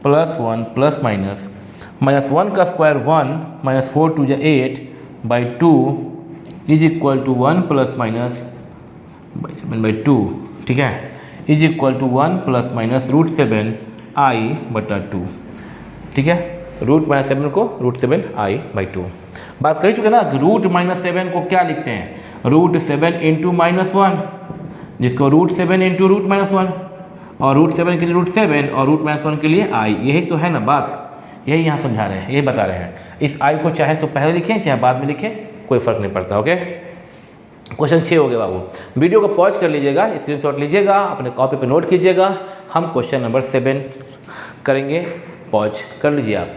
+1 + -1 का स्क्वायर 1, -4 × 2 = 8 बाई 2 इज इक्वल टू 1 ± 7/2, ठीक है, इज इक्वल टू 1 ± √7i/2, ठीक है। √-7 को √7i/2 बात कर चुके ना। √-7 को क्या लिखते हैं? √7 × -1, जिसको √7 × √-1, और √7 के लिए √7 और √-1 के लिए i। यही तो है ना बात, यही यहाँ समझा रहे हैं, यही बता रहे हैं। इस i को चाहे तो पहले लिखें चाहे बाद में लिखें, कोई फ़र्क नहीं पड़ता। ओके, क्वेश्चन 6 हो गया बाबू। वीडियो को पॉज कर लीजिएगा, स्क्रीनशॉट लीजिएगा, अपने कॉपी पे नोट कीजिएगा। हम क्वेश्चन नंबर 7 करेंगे। पॉज कर लीजिए आप,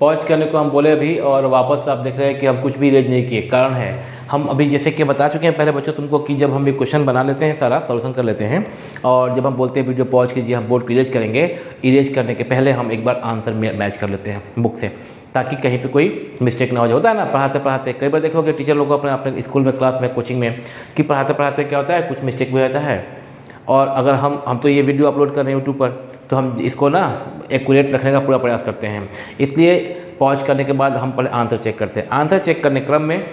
पॉज करने को हम बोले अभी, और वापस आप देख रहे हैं कि हम कुछ भी इरेज नहीं किए। कारण है हम अभी जैसे कि बता चुके हैं पहले बच्चों तुमको कि जब हम भी क्वेश्चन बना लेते हैं, सारा सॉल्यूशन कर लेते हैं, और जब हम बोलते हैं वीडियो पॉज कीजिए, हम बोर्ड को इरेज करेंगे, इरेज करने के पहले हम एक बार आंसर मैच कर लेते हैं बुक से, ताकि कहीं पे कोई मिस्टेक ना हो जाए। होता है ना पढ़ाते पढ़ाते, कई बार देखोगे टीचर लोग अपने अपने स्कूल में, क्लास में, कोचिंग में, कि पढ़ाते पढ़ाते क्या होता है, कुछ मिस्टेक भी होता है। और अगर हम तो ये वीडियो अपलोड कर रहे हैं यूट्यूब पर, तो हम इसको ना एक्यूरेट रखने का पूरा प्रयास करते हैं। इसलिए पॉज करने के बाद हम पहले आंसर चेक करते हैं। आंसर चेक करने क्रम में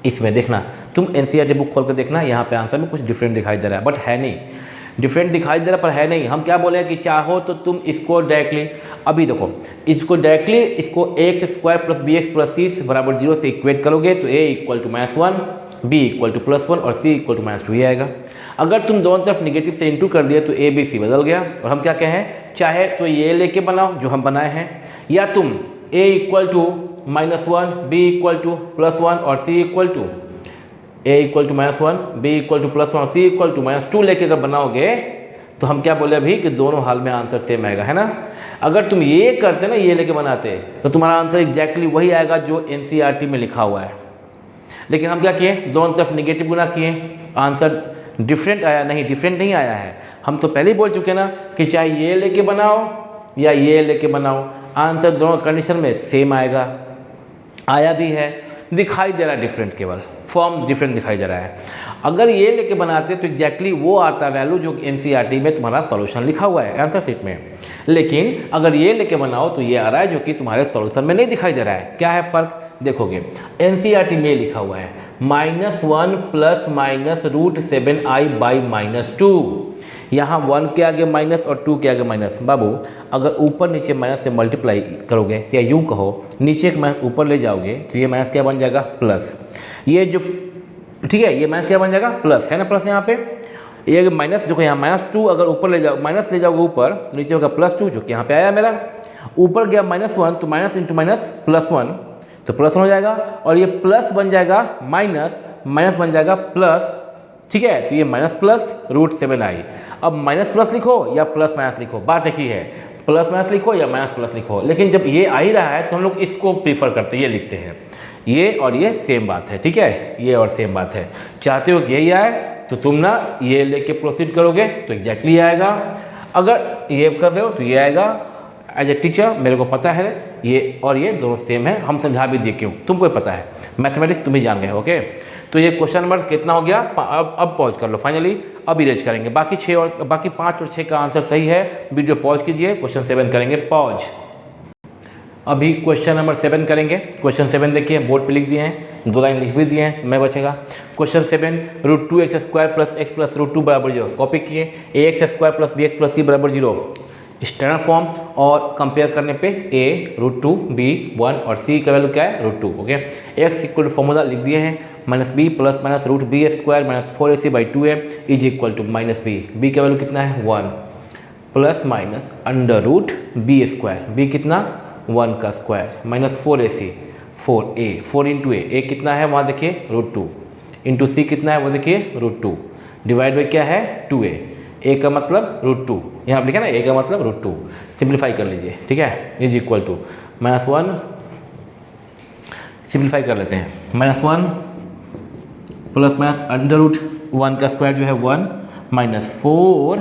इसमें देखना, तुम एनसीईआरटी बुक खोल कर देखना, यहाँ पे आंसर में कुछ डिफरेंट दिखाई दे रहा है, बट है नहीं, डिफरेंट दिखाई दे रहा पर है नहीं। हम क्या बोले कि चाहो तो तुम इसको डायरेक्टली, अभी देखो इसको डायरेक्टली इसको x² + bx + c = 0 से इक्वेट करोगे तो a = -1, b = +1 और c = -2 ही आएगा। अगर तुम दोनों तरफ निगेटिव से इंटू कर दिया तो a b c बदल गया। और हम क्या कहें, चाहे तो ये लेके बनाओ जो हम बनाए हैं, या तुम a = -1, b = +1 और c = a = -1, b = +1 और c = -2 लेके अगर बनाओगे तो हम क्या बोले अभी कि दोनों हाल में आंसर सेम आएगा, है ना। अगर तुम ये करते ना, ये लेके बनाते, तो तुम्हारा आंसर एग्जैक्टली वही आएगा जो एनसीईआरटी में लिखा हुआ है। लेकिन हम क्या किए, दोनों तरफ निगेटिव गुना किए, आंसर डिफरेंट आया नहीं, डिफरेंट नहीं आया है। हम तो पहले ही बोल चुके ना कि चाहे ये लेके बनाओ या ये लेके बनाओ, आंसर दोनों कंडीशन में सेम आएगा। आया भी है, दिखाई दे रहा है डिफरेंट, केवल फॉर्म डिफरेंट दिखाई दे रहा है। अगर ये लेके बनाते तो एग्जैक्टली वो आता वैल्यू जो एनसीईआरटी में तुम्हारा सॉल्यूशन लिखा हुआ है आंसर शीट में। लेकिन अगर ये लेके बनाओ तो ये आ रहा है जो कि तुम्हारे सॉल्यूशन में नहीं दिखाई दे रहा है। क्या है फ़र्क, देखोगे एनसीईआरटी में लिखा हुआ है -1 ± √7i/-2। यहाँ 1 के आगे माइनस और 2 के आगे माइनस। बाबू अगर ऊपर नीचे माइनस से मल्टीप्लाई करोगे, या यूँ कहो नीचे एक माइनस ऊपर ले जाओगे तो ये माइनस क्या बन जाएगा, प्लस। ये जो ठीक है, ये माइनस क्या बन जाएगा, प्लस, है ना, प्लस यहाँ पे। ये माइनस जो यहाँ -2 अगर ऊपर ले जाओ, माइनस ले जाओगे ऊपर तो नीचे होगा +2 जो कि यहाँ पे आया मेरा। ऊपर गया -1 तो माइनस इंटू माइनस +1 तो +1 हो जाएगा, और ये प्लस बन जाएगा माइनस, माइनस बन जाएगा प्लस, ठीक है। तो ये माइनस प्लस √7i। अब माइनस प्लस लिखो या प्लस माइनस लिखो, बात एक ही है। प्लस माइनस लिखो या माइनस प्लस लिखो, लेकिन जब ये आ ही रहा है तो हम लोग इसको प्रीफर करते हैं, ये लिखते हैं। ये और ये सेम बात है, ठीक है, ये और सेम बात है। चाहते हो कि यही आए तो तुम ना ये लेके प्रोसीड करोगे तो एग्जैक्टली आएगा, अगर ये कर रहे हो तो ये आएगा। एज ए टीचर मेरे को पता है ये और ये दोनों सेम है, हम समझा भी दिए क्यों, तुमको पता है, मैथमेटिक्स तुम ही जान गए। ओके, तो ये क्वेश्चन नंबर कितना हो गया, अब पॉज कर लो फाइनली, अब इरेज करेंगे। बाकी 5 और 6 का आंसर सही है, वीडियो पॉज कीजिए, क्वेश्चन 7 करेंगे पॉज। अभी क्वेश्चन नंबर 7 करेंगे। क्वेश्चन 7 देखिए, बोर्ड पे लिख दिए हैं, 2 लाइन लिख भी दिए हैं, समय बचेगा। Question 7, √2x² + x + √2 = 0। कॉपी किए, ax² + bx + c = 0 standard form, और कंपेयर करने पे a √2 b 1 और c का वैल्यू क्या है √2। Okay, x equal to formula लिख दिए हैं, -b + -√b² - 4ac/2a = -b। b का वैल्यू कितना है 1 ± √b², b कितना 1 का स्क्वायर, -4ac 4a 4 × a कितना है वहाँ देखिए √2 इंटू c कितना है वो देखिए √2 डिवाइड बाई क्या है 2a, a का मतलब √2, यहाँ पर लिखा ना a का मतलब √2, सिंप्लीफाई कर लीजिए, ठीक है, = -1, सिंप्लीफाई कर लेते हैं, -1 ± √1 का स्क्वायर जो है 1 -4,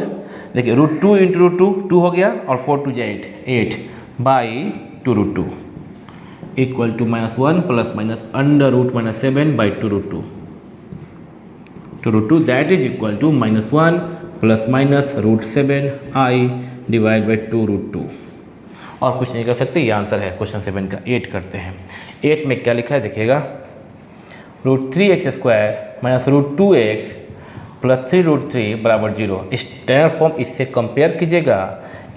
देखिए √2 × √2 2 हो गया और 4 × 2 = 8 by 2√2 equal to -1 ± √7/2√2 2√2 that is equal to -1 ± √7i divide by 2√2। और कुछ नहीं कर सकते, ये आंसर है क्वेश्चन 7 का। 8 करते हैं। 8 में क्या लिखा है देखिएगा, √3x² - √2x + 3√3 = 0 स्टैंडर्ड फॉर्म, इससे कंपेयर कीजिएगा।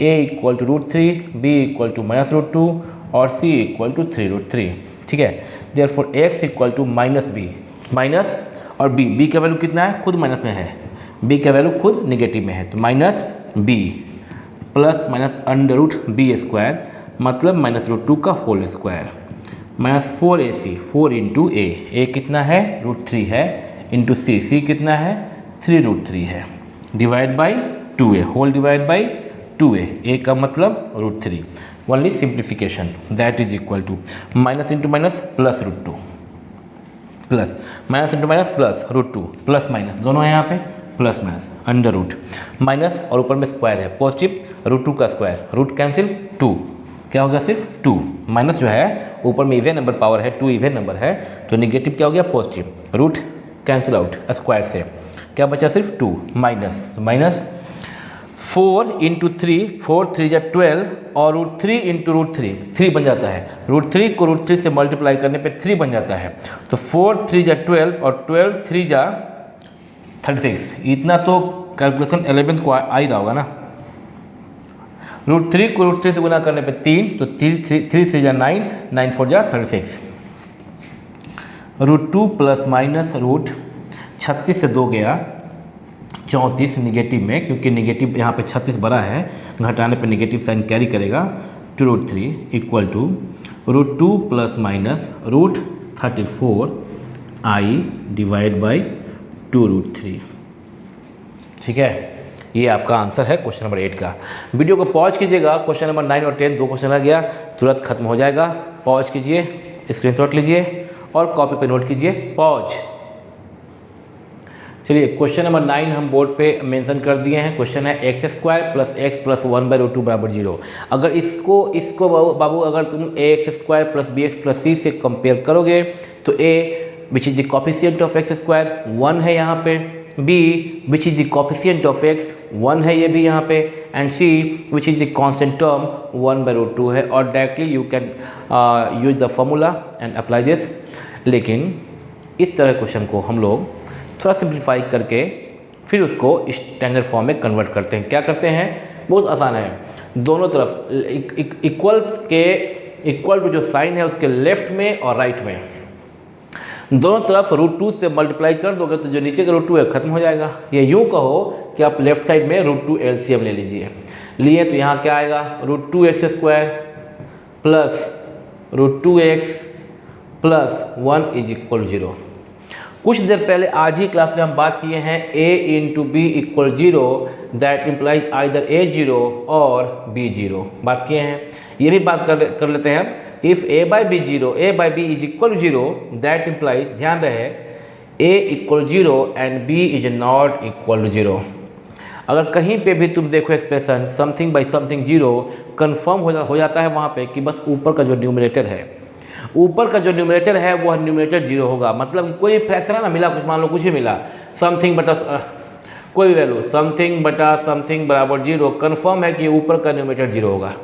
a = √3, b = -√2 और c = 3√3, ठीक है। देयरफॉर x = -b, माइनस और b का वैल्यू कितना है खुद माइनस में है, b का वैल्यू खुद नेगेटिव में है, तो -b ± √b² मतलब -√2 का होल स्क्वायर, -4ac 4 × a कितना है √3 है, इंटू c कितना है 3√3 है, divide by 2a whole divide by 2a, a का मतलब √3, only simplification, that is equal to minus into minus plus √2 plus minus into minus plus √2 plus minus दोनों है यहाँ पे, plus minus under root minus और ऊपर में स्क्वायर है पॉजिटिव √2 का स्क्वायर, रूट कैंसिल 2, क्या हो गया सिर्फ 2, माइनस जो है ऊपर में इवन नंबर पावर है 2 इवन नंबर है तो निगेटिव क्या हो गया positive, root cancel out square से क्या बचा सिर्फ 2 माइनस 4 × 3 4 3 जा 12 और √3 × √3 3 बन जाता है, √3 को √3 से मल्टीप्लाई करने पे 3 बन जाता है, तो 4 3 जा 12 और 12 3 जा 36, इतना तो कैलकुलेशन 11 को आ ही रहा होगा ना। √3 को √3 से गुना करने पे 3 तो 3 3 जा 9 9 4 जा 36, √2 प्लस माइनस रूट 36 से 2 गया 34 निगेटिव में, क्योंकि निगेटिव यहाँ पे 36 बड़ा है, घटाने पे निगेटिव साइन कैरी करेगा, 2√3 equal to √2 plus minus root 34 i divide by 2√3, ठीक है। ये आपका आंसर है क्वेश्चन नंबर 8 का। वीडियो को पॉज कीजिएगा, क्वेश्चन नंबर 9 और 10 दो क्वेश्चन रह गया, तुरंत खत्म हो जाएगा। पॉज कीजिए, स्क्रीनशॉट लीजिए और कॉपी पे नोट कीजिए, पॉज। चलिए क्वेश्चन नंबर 9 हम बोर्ड पे मेंशन कर दिए हैं। क्वेश्चन है x² + x + 1/√2 = 0। अगर इसको बाबू अगर तुम ax² + bx + c से कंपेयर करोगे तो a which is the coefficient of x² 1 है यहाँ पे, b which is the coefficient of x 1 है ये भी यहाँ पे, and c which is the constant term 1/√2 है। और directly you can use the formula and apply this. लेकिन इस तरह क्वेश्चन को हम लोग थोड़ा सिंप्लीफाई करके फिर उसको स्टैंडर्ड फॉर्म में कन्वर्ट करते हैं। क्या करते हैं, बहुत आसान है, दोनों तरफ इक्वल टू जो साइन है उसके लेफ्ट में और राइट में दोनों तरफ √2 से मल्टीप्लाई कर दोगे तो जो नीचे का √2 है खत्म हो जाएगा। ये यूँ कहो कि आप लेफ्ट साइड में √2 LCM ले लीजिए, लिए तो यहाँ क्या आएगा √2x² प्लस √2x प्लस 1 = 0। कुछ देर पहले आज ही क्लास में हम बात किए हैं a into b equal 0, that implies either a 0 और b 0, बात किए हैं। ये भी बात कर लेते हैं। If a by b 0, a by b is equal 0, that implies, ध्यान रहे, a इक्वल 0 and b is not equal 0। अगर कहीं पे भी तुम देखो expression something by something 0, confirm हो जाता है वहाँ पे कि बस ऊपर का जो न्यूमरेटर है, ऊपर का जो न्यूमरेटर है वह न्यूमरेटर 0 होगा। मतलब कोई फ्रैक्शन है ना, मिला कुछ, मान लो कुछ ही मिला, समथिंग बटा कोई भी वैल्यू, समथिंग बटा समथिंग बराबर 0, कन्फर्म है कि यूपर का न्यूमरेटर 0 होगा,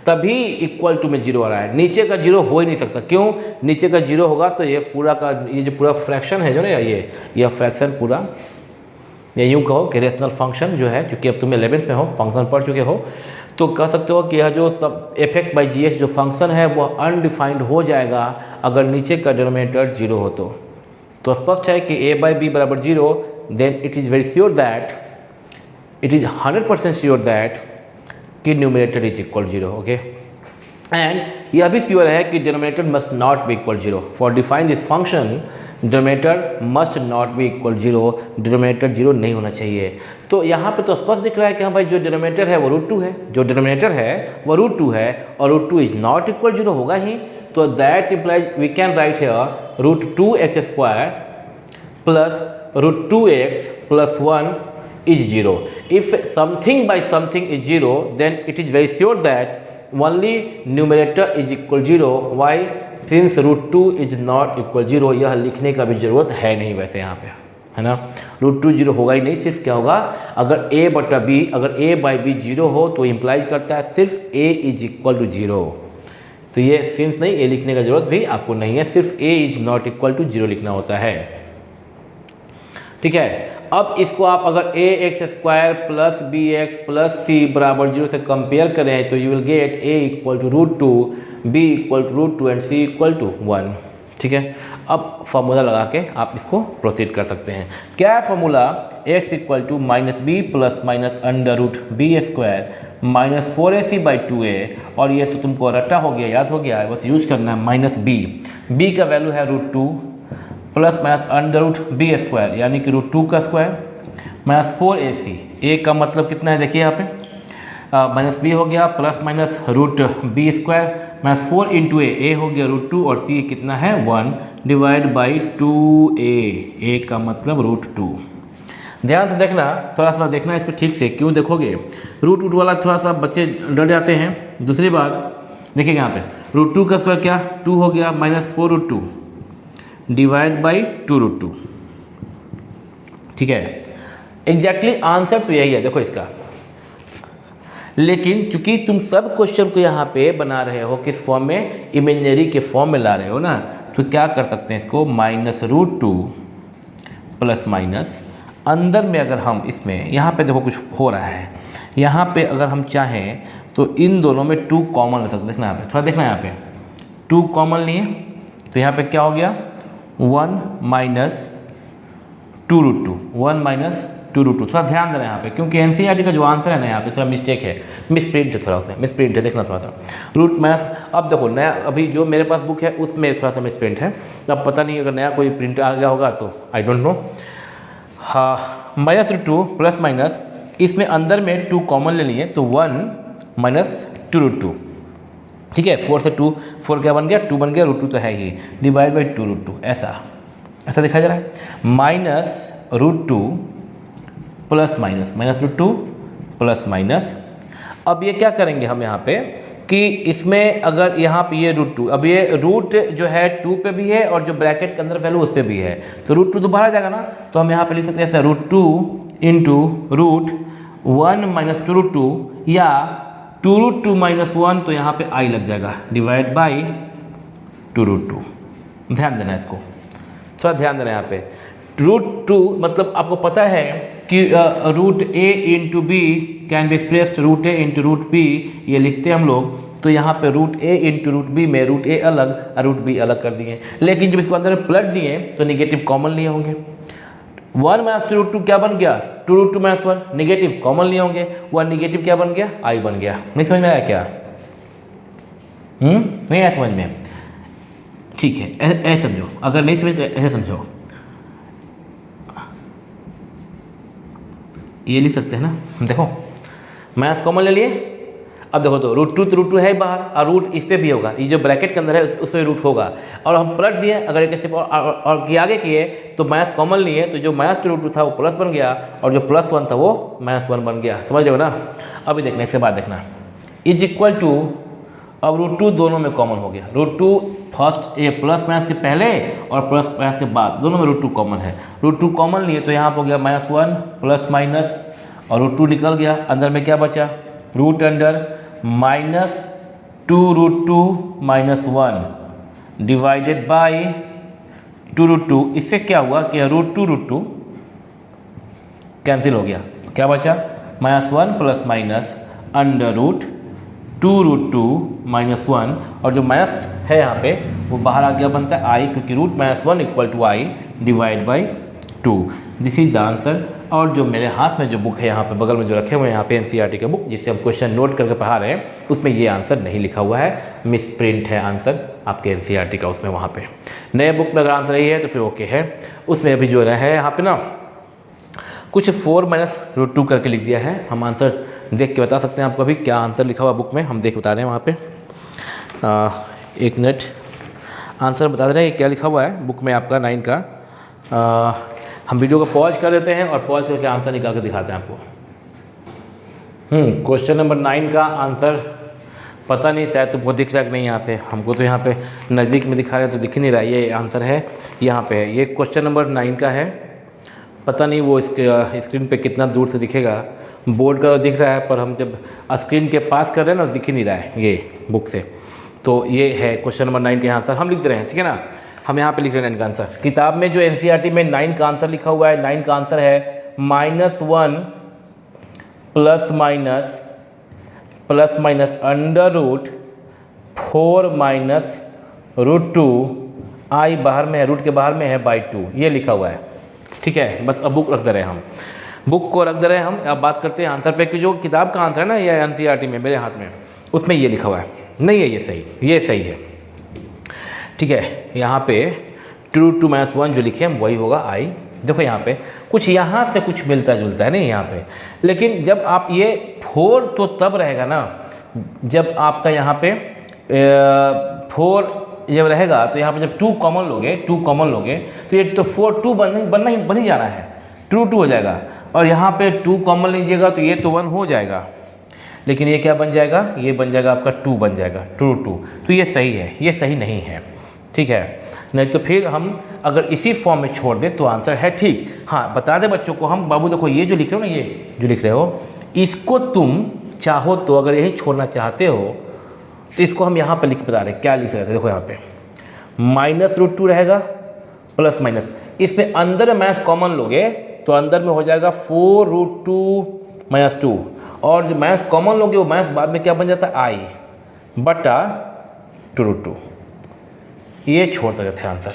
तभी इक्वल टू में 0 आ रहा है। नीचे का 0 हो ही नहीं सकता, क्यों? नीचे का 0 होगा तो ये पूरा का ये जो पूरा फ्रैक्शन है जो ना, ये फ्रैक्शन पूरा, ये यूँ कहो कि रेशनल फंक्शन जो है, चूँकि अब तुम 11th में हो, फंक्शन पढ़ चुके हो, तो कह सकते हो कि यह जो सब fx बाई जी जो फंक्शन है वह अनडिफाइंड हो जाएगा अगर नीचे का डिनोमिनेटर 0 हो तो स्पष्ट है कि a बाई बी बराबर 0, then it is very sure that, it is 100% sure that कि numerator is equal 0, okay. And यह भी श्योर है कि denominator must not be equal 0। For define this function denominator must not be equal 0, denominator 0 नहीं होना चाहिए। तो यहाँ पे तो स्पष्ट दिख रहा है कि हाँ भाई जो डिनोमिनेटर है वो √2 है, जो डिनोमिनेटर है वो √2 है और √2 इज नॉट इक्वल 0 होगा ही। तो that implies we can write here √2x² plus √2x plus 1 is 0. If something by something is 0, then it is very sure that only numerator is equal 0. Why? Since √2 is not equal 0, यह लिखने का भी ज़रूरत है नहीं वैसे यहाँ पे, है ना। √2 0 होगा ही नहीं, सिर्फ क्या होगा, अगर a बटा b, अगर a बाई बी 0 हो तो इम्प्लाइज करता है सिर्फ a इज इक्वल टू 0। तो ये सिंस नहीं, a लिखने का ज़रूरत भी आपको नहीं है, सिर्फ a is not equal to 0 लिखना होता है, ठीक है। अब इसको आप अगर ax² plus bx plus c बराबर 0 से कंपेयर करें तो you will get a equal to √2, b equal to √2 and c equal to 1, ठीक है। अब फार्मूला लगा के आप इसको प्रोसीड कर सकते हैं। क्या है formula? x equal to -b plus minus √b² minus 4ac by 2a, और ये तो तुमको रट्टा हो गया, याद हो गया है, बस यूज करना है -b का वैल्यू है √2 प्लस माइनस √b² यानी कि √2 का स्क्वायर माइनस 4ac, a का मतलब कितना है देखिए यहाँ पे, -b हो गया plus minus √b² minus 4 into a हो गया √2 और c कितना है 1 डिवाइड बाई 2a, a का मतलब √2। ध्यान से देखना, थोड़ा सा देखना इसको ठीक से, क्यों देखोगे √2 वाला थोड़ा सा बच्चे डर जाते हैं। दूसरी बात देखिए यहाँ पे √2 का स्क्वायर क्या 2 हो गया माइनस 4√2 डिवाइड बाई 2√2, ठीक है। एग्जैक्टली आंसर तो यही है देखो इसका, लेकिन चूंकि तुम सब क्वेश्चन को यहाँ पे बना रहे हो किस फॉर्म में, इमेजिनरी के फॉर्म में ला रहे हो ना, तो क्या कर सकते हैं इसको -√2 प्लस माइनस, अंदर में अगर हम इसमें यहाँ पे देखो कुछ हो रहा है, यहाँ पे अगर हम चाहें तो इन दोनों में 2 कॉमन ले सकते, देखना यहाँ पे, थोड़ा देखना यहाँ पे 2 कॉमन लिए तो यहाँ पे क्या हो गया 1 माइनस 2√2, 1 माइनस 2√2। थोड़ा ध्यान देना यहाँ पे, क्योंकि एनसीईआरटी का जो आंसर है ना यहाँ पे थोड़ा मिस्टेक है, मिसप्रिंट है, थोड़ा उसमें मिसप्रिंट है, देखना थोड़ा सा रूट माइनस। अब देखो नया, अभी जो मेरे पास बुक है उसमें थोड़ा सा मिसप्रिंट है, अब पता नहीं अगर नया कोई प्रिंट आ गया होगा तो आई डोंट नो। हाँ, -√2 प्लस माइनस, इसमें अंदर में 2 कॉमन ले लिए तो 1 माइनस 2√2, ठीक है। 4 से 2, 4 क्या बन गया 2 बन गया, √2 तो है ही, डिवाइड बाई 2√2, ऐसा दिखाई जा रहा है। -√2 प्लस माइनस, -√2 प्लस माइनस। अब ये क्या करेंगे हम यहाँ पे कि इसमें अगर यहाँ पे ये √2, अब ये रूट जो है 2 पे भी है और जो ब्रैकेट के अंदर वैल्यू उस पर भी है, तो √2 तो बाहर आ जाएगा ना, तो हम यहाँ पे लिख सकते हैं ऐसा √2 इंटू √1 माइनस 2√2 या 2√2 माइनस 1, तो यहाँ पे i लग जाएगा डिवाइड बाई 2√2। ध्यान देना इसको, थोड़ा ध्यान देना यहाँ पे। √2 मतलब आपको पता है कि √a into b can be expressed √a into √b, ये लिखते हैं हम लोग, तो यहाँ पे √a इंटू √b में √a अलग और √b अलग कर दिए, लेकिन जब इसको अंदर पलट दिए तो निगेटिव कॉमन लिए होंगे। 1 माइनस 2√2 क्या बन गया 2√2 माइनस 1, निगेटिव कॉमन लिए होंगे, 1 निगेटिव क्या बन गया i बन गया। नहीं समझ में आया क्या? नहीं आया समझ में? ठीक है, ऐसे समझो, अगर नहीं समझ तो ऐसे समझो। ये लिख सकते हैं ना, देखो माइनस कॉमन ले लिए। अब देखो तो रूट टू है बाहर और रूट इस पर भी होगा, ये जो ब्रैकेट के अंदर है उस पर रूट होगा। और हम पलट दिए, अगर एक स्टेप और आगे किए तो माइनस कॉमन लिए तो जो माइनस टू था वो प्लस बन गया और जो प्लस 1 था वो माइनस 1 बन गया। समझ रहे हो ना। अभी देखना, इसके बाद देखना इज इक्वल टू, अब रूट 2 दोनों में कॉमन हो गया। रूट 2 फर्स्ट ये प्लस माइनस के पहले और प्लस माइनस के बाद दोनों में रूट 2 कॉमन है। रूट 2 कॉमन लिए तो यहाँ पर हो गया माइनस 1 प्लस माइनस और रूट 2 निकल गया। अंदर में क्या बचा, root under minus 2 root 2 minus 1 divided by 2 root 2। इससे क्या हुआ कि रूट 2 कैंसिल हो गया, क्या बचा minus 1 plus minus under root 2 root 2 minus 1 और जो माइनस है यहाँ पे वो बाहर आ गया, बनता है आई, क्योंकि root minus 1 equal to i divide by 2। This is the answer. और जो मेरे हाथ में जो बुक है यहाँ पे बगल में जो रखे हुए हैं यहाँ पे एनसीईआरटी का बुक जिससे हम क्वेश्चन नोट करके पढ़ा रहे हैं, उसमें ये आंसर नहीं लिखा हुआ है, मिस प्रिंट है आंसर आपके एनसीईआरटी का उसमें। वहाँ पे नए बुक में अगर आंसर यही है तो फिर ओके है। उसमें अभी जो है यहाँ पे ना कुछ 4 माइनस रूट 2 करके लिख दिया है। हम आंसर देख के बता सकते हैं आपको अभी क्या आंसर लिखा हुआ बुक में, हम देख बता रहे हैं वहाँ पे। एक मिनट, आंसर बता दे रहे हैं क्या लिखा हुआ है बुक में आपका 9 का। हम वीडियो को पॉज कर देते हैं और पॉज करके आंसर निकाल के दिखाते हैं आपको। क्वेश्चन नंबर 9 का आंसर पता नहीं, शायद तुमको दिख रहा है कि नहीं यहाँ से, हमको तो यहाँ पे नज़दीक में दिखा रहे हैं तो दिख नहीं रहा है। ये आंसर है यहाँ पे है, ये क्वेश्चन नंबर 9 का है। पता नहीं वो इसके स्क्रीन पे कितना दूर से दिखेगा, बोर्ड का तो दिख रहा है पर हम जब स्क्रीन के पास कर रहे हैं ना दिख ही नहीं रहा है ये बुक से। तो ये है क्वेश्चन नंबर 9 के आंसर हम लिख दे रहे हैं, ठीक है ना। हम यहाँ पे लिख रहे हैं 9 का आंसर। किताब में जो एनसीईआरटी में 9 का आंसर लिखा हुआ है, 9 का आंसर है -1 plus minus under root 4 minus root 2 i बाहर में है, रूट के बाहर में है बाई 2, ये लिखा हुआ है, ठीक है। बस अब बुक रख दे रहे हैं हम, बुक को रख दे रहे हैं हम। अब बात करते हैं आंसर पे कि जो किताब का आंसर है ना ये एनसीईआरटी में मेरे हाथ में, उसमें ये लिखा हुआ है, नहीं है ये सही है, ठीक है। यहाँ पे 2 रूट 2 माइनस 1 जो लिखे हम वही होगा आई। देखो यहाँ पे कुछ यहाँ से कुछ मिलता जुलता है नहीं यहाँ पे, लेकिन जब आप ये 4 तो तब रहेगा ना जब आपका यहाँ पे 4 जब रहेगा तो यहाँ पे जब 2 कॉमन लोगे तो ये तो 4 2 बन ही जाना है, 2 2 हो जाएगा। और यहाँ पे 2 कॉमन लीजिएगा तो ये तो 1 हो जाएगा, लेकिन ये क्या बन जाएगा, ये बन जाएगा आपका 2 बन जाएगा 2 2। तो ये सही है, ये सही नहीं है, ठीक है। नहीं तो फिर हम अगर इसी फॉर्म में छोड़ दें तो आंसर है ठीक। हाँ बता दें बच्चों को हम, बाबू देखो ये जो लिख रहे हो ना, ये जो लिख रहे हो इसको तुम चाहो तो अगर यही छोड़ना चाहते हो तो इसको हम यहाँ पर लिख बता रहे हैं क्या लिख सकते हैं। देखो यहाँ पे माइनस रूट 2 रहेगा प्लस माइनस, इसमें अंदर माइनस कॉमन लोगे तो अंदर में हो जाएगा 4 रूट 2 माइनस 2 और जो माइनस कॉमन लोगे वो माइनस बाद में क्या बन जाता है आई बटा 2 रूट 2। ये छोड़ सकते थे आंसर,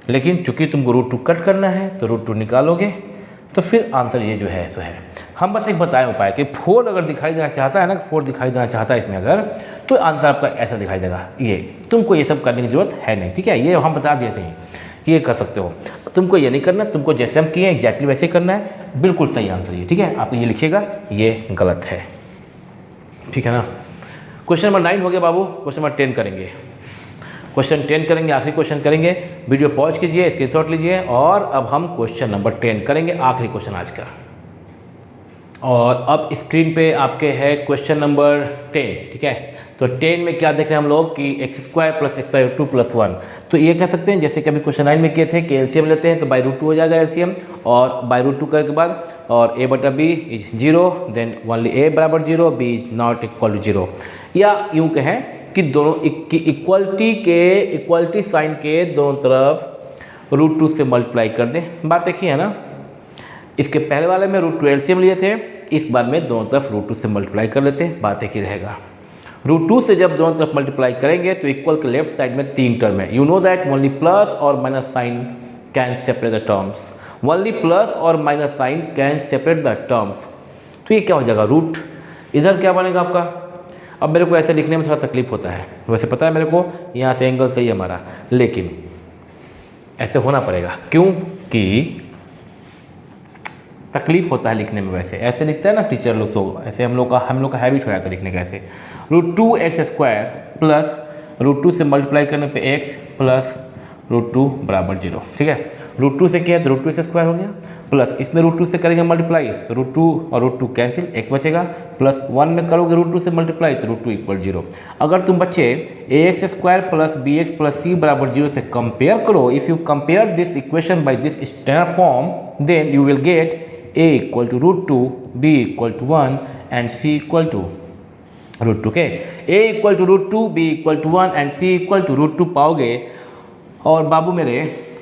लेकिन चूंकि तुमको रूट 2 कट करना है तो रूट 2 निकालोगे तो फिर आंसर ये जो है सो है। हम बस एक बताएं उपाय कि 4 अगर दिखाई देना चाहता है ना, 4 दिखाई देना चाहता है इसमें अगर, तो आंसर आपका ऐसा दिखाई देगा। ये तुमको ये सब करने की जरूरत है नहीं, ठीक है। ये हम बता दिए थे ये कर सकते हो, तुमको ये नहीं करना, तुमको जैसे हम किए एग्जैक्टली वैसे करना है, बिल्कुल सही आंसर ये, ठीक है। आप ये लिखिएगा ये गलत है, ठीक है ना। क्वेश्चन नंबर 9 हो गया बाबू। क्वेश्चन नंबर 10 करेंगे, क्वेश्चन 10 करेंगे, आखिरी क्वेश्चन करेंगे। वीडियो पॉज कीजिए, स्क्रीनशॉट लीजिए और अब हम क्वेश्चन नंबर 10 करेंगे, आखिरी क्वेश्चन आज का। और अब स्क्रीन पे आपके है क्वेश्चन नंबर 10, ठीक है। तो 10 में क्या देख रहे हैं हम लोग कि x² प्लस x² 2 + 1। तो ये कह सकते हैं जैसे कि अभी क्वेश्चन 9 में किए थे कि एलसीएम लेते हैं तो बाई रूट 2 हो जाएगा एलसीएम, और बाई रूट 2 करने के बाद और a बटा b is 0, then only a बराबर 0, b is not equal to 0। या यूँ कहें कि दोनों की इक्वलिटी साइन के दोनों तरफ रूट 2 से मल्टीप्लाई कर दें। बात देखिए है ना, इसके पहले वाले में रूट 2 एलसीएम लिए थे, इस बार में दोनों तरफ रूट 2 से मल्टीप्लाई कर लेते हैं। बात एक ही रहेगा, रूट 2 से जब दोनों तरफ मल्टीप्लाई करेंगे तो इक्वल के लेफ्ट साइड में 3 टर्म है। You know that only plus और minus sign can separate the terms, only plus और minus sign can separate the terms. तो ये क्या हो जाएगा, रूट इधर क्या बनेगा आपका। अब मेरे को ऐसे लिखने में थोड़ा तकलीफ होता है, वैसे पता है मेरे को यहाँ से एंगल सही है हमारा, लेकिन ऐसे होना पड़ेगा क्योंकि तकलीफ होता है लिखने में, वैसे ऐसे लिखता है ना टीचर लोग, तो ऐसे हम लोग का हैबिट हो जाता है लिखने का ऐसे। √2x² प्लस √2 से मल्टीप्लाई करने पे x प्लस √2 बराबर 0। ठीक है, √2 से किया तो √2x² हो गया, प्लस इसमें √2 से करेंगे मल्टीप्लाई तो √2 और √2 कैंसिल, x बचेगा, प्लस 1 में करोगे √2 से मल्टीप्लाई तो √2 = 0। अगर तुम बच्चे ax² plus bx plus c बराबर 0 से कंपेयर करो, if you compare this equation by this standard form then you will get a = √2, b = 1 and c = √2 के। a = √2, b = 1 एंड c = √2 पाओगे। और बाबू मेरे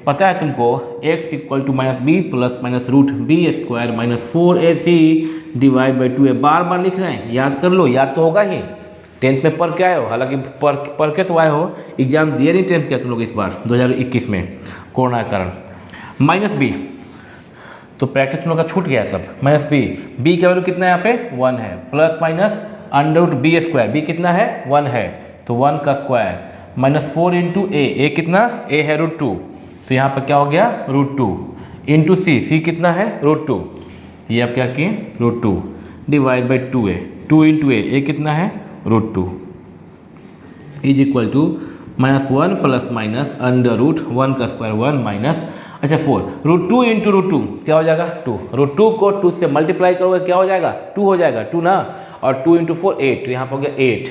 पता है तुमको x = -b plus -√b² - 4ac divide by 2a। बार बार लिख रहे हैं, याद कर लो, याद तो होगा ही, 10th में पढ़ के आए हो, हालांकि पढ़ के तो आए हो, एग्जाम दिए नहीं 10th के तुम लोग इस बार 2021 में कोरोना के कारण। -b तो प्रैक्टिस तुम लोग का छूट गया सब। -b का वैल्यू कितना है यहाँ पे 1 है, प्लस माइनस √b², b कितना है 1 है तो 1 का स्क्वायर, -4 × a कितना, a है √2 तो यहाँ पर क्या हो गया √2 इंटू c कितना है √2, ये आप क्या किए √2 डिवाइड बाई 2a, 2 × a कितना है √2 is equal to -1 plus minus √1 का स्क्वायर 1 माइनस, अच्छा 4 √2 × √2 क्या हो जाएगा 2, √2 को 2 से मल्टीप्लाई करोगे क्या हो जाएगा 2 हो जाएगा 2 ना, और 2 × 4 8, तो यहाँ पर हो गया 8।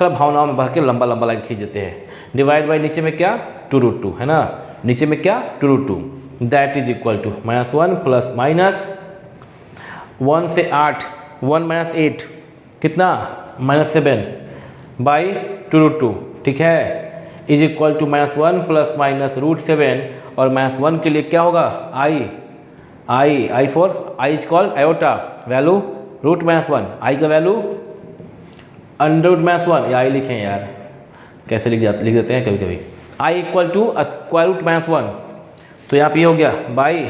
थोड़ा भावनाओं में बह के लंबा लंबा लाइन खींच देते हैं। डिवाइड बाई नीचे में क्या 2√2 है ना, नीचे में क्या 2√2, that is equal to -1 plus minus 1 से 8, 1 - 8 कितना -7 बाई 2√2। ठीक है, is equal to -1 plus minus √7 और -1 के लिए क्या होगा I for I is called iota, value √-1, I का वैल्यू √-1, या I लिखें यार, कैसे लिख देते हैं कभी कभी, I = √-1, तो यहाँ पे हो गया बाई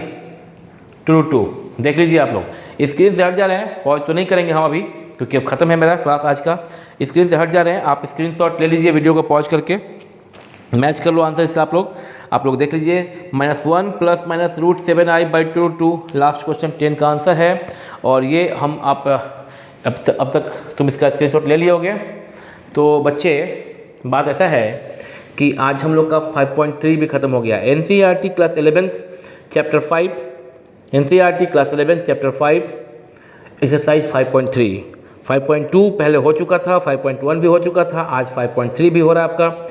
2√2। देख लीजिए आप लोग, स्क्रीन से हट जा रहे हैं, पॉज तो नहीं करेंगे हम अभी क्योंकि अब खत्म है मेरा क्लास आज का। स्क्रीन से हट जा रहे हैं, आप स्क्रीनशॉट ले लीजिए वीडियो को पॉज करके, मैच कर लो आंसर इसका आप लोग देख लीजिए। -1 plus minus √7i by 2√2 last question 10 का आंसर है। और ये हम आप अब तक तुम इसका स्क्रीनशॉट ले लिए होगे। तो बच्चे बात ऐसा है कि आज हम लोग का 5.3 भी ख़त्म हो गया। NCERT class 11 chapter 5, NCERT class 11 chapter 5 exercise 5.3, 5.2 पहले हो चुका था, 5.1 भी हो चुका था, आज 5.3 भी हो रहा है आपका।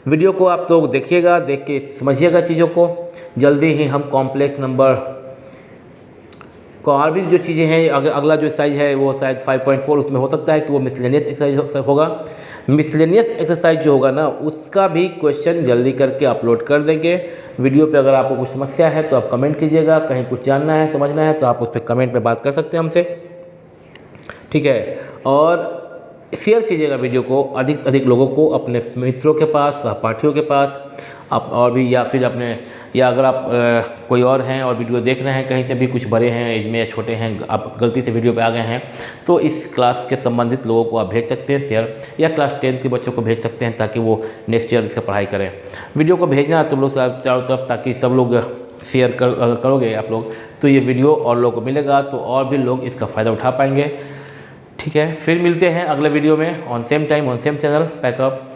वीडियो को आप लोग देखिएगा, देख के समझिएगा चीज़ों को। जल्दी ही हम कॉम्प्लेक्स नंबर को और भी जो चीज़ें हैं, अगला जो एक्सरसाइज है वो शायद 5.4 उसमें हो सकता है कि वो मिसलेनियस एक्सरसाइज होगा। मिसलेनियस एक्सरसाइज जो होगा ना उसका भी क्वेश्चन जल्दी करके अपलोड कर देंगे वीडियो पे। अगर आपको कुछ समस्या है तो आप कमेंट कीजिएगा, कहीं कुछ जानना है समझना है तो आप उस पर कमेंट में बात कर सकते हैं हमसे, ठीक है। और शेयर कीजिएगा वीडियो को अधिक से अधिक लोगों को, अपने मित्रों के पास, सहपाठियों के पास, आप और भी, या फिर अपने, या अगर आप कोई और हैं और वीडियो देख रहे हैं कहीं से भी, कुछ बड़े हैं एज में या छोटे हैं, आप गलती से वीडियो पे आ गए हैं तो इस क्लास के संबंधित लोगों को आप भेज सकते हैं शेयर, या क्लास 10 के बच्चों को भेज सकते हैं ताकि वो नेक्स्ट ईयर इसका पढ़ाई करें। वीडियो को भेजना तुम लोग चारों तरफ, ताकि सब लोग शेयर करोगे आप लोग तो ये वीडियो और लोगों को मिलेगा तो और भी लोग इसका फ़ायदा उठा पाएंगे, ठीक है। फिर मिलते हैं अगले वीडियो में on same time on same channel. Pack up.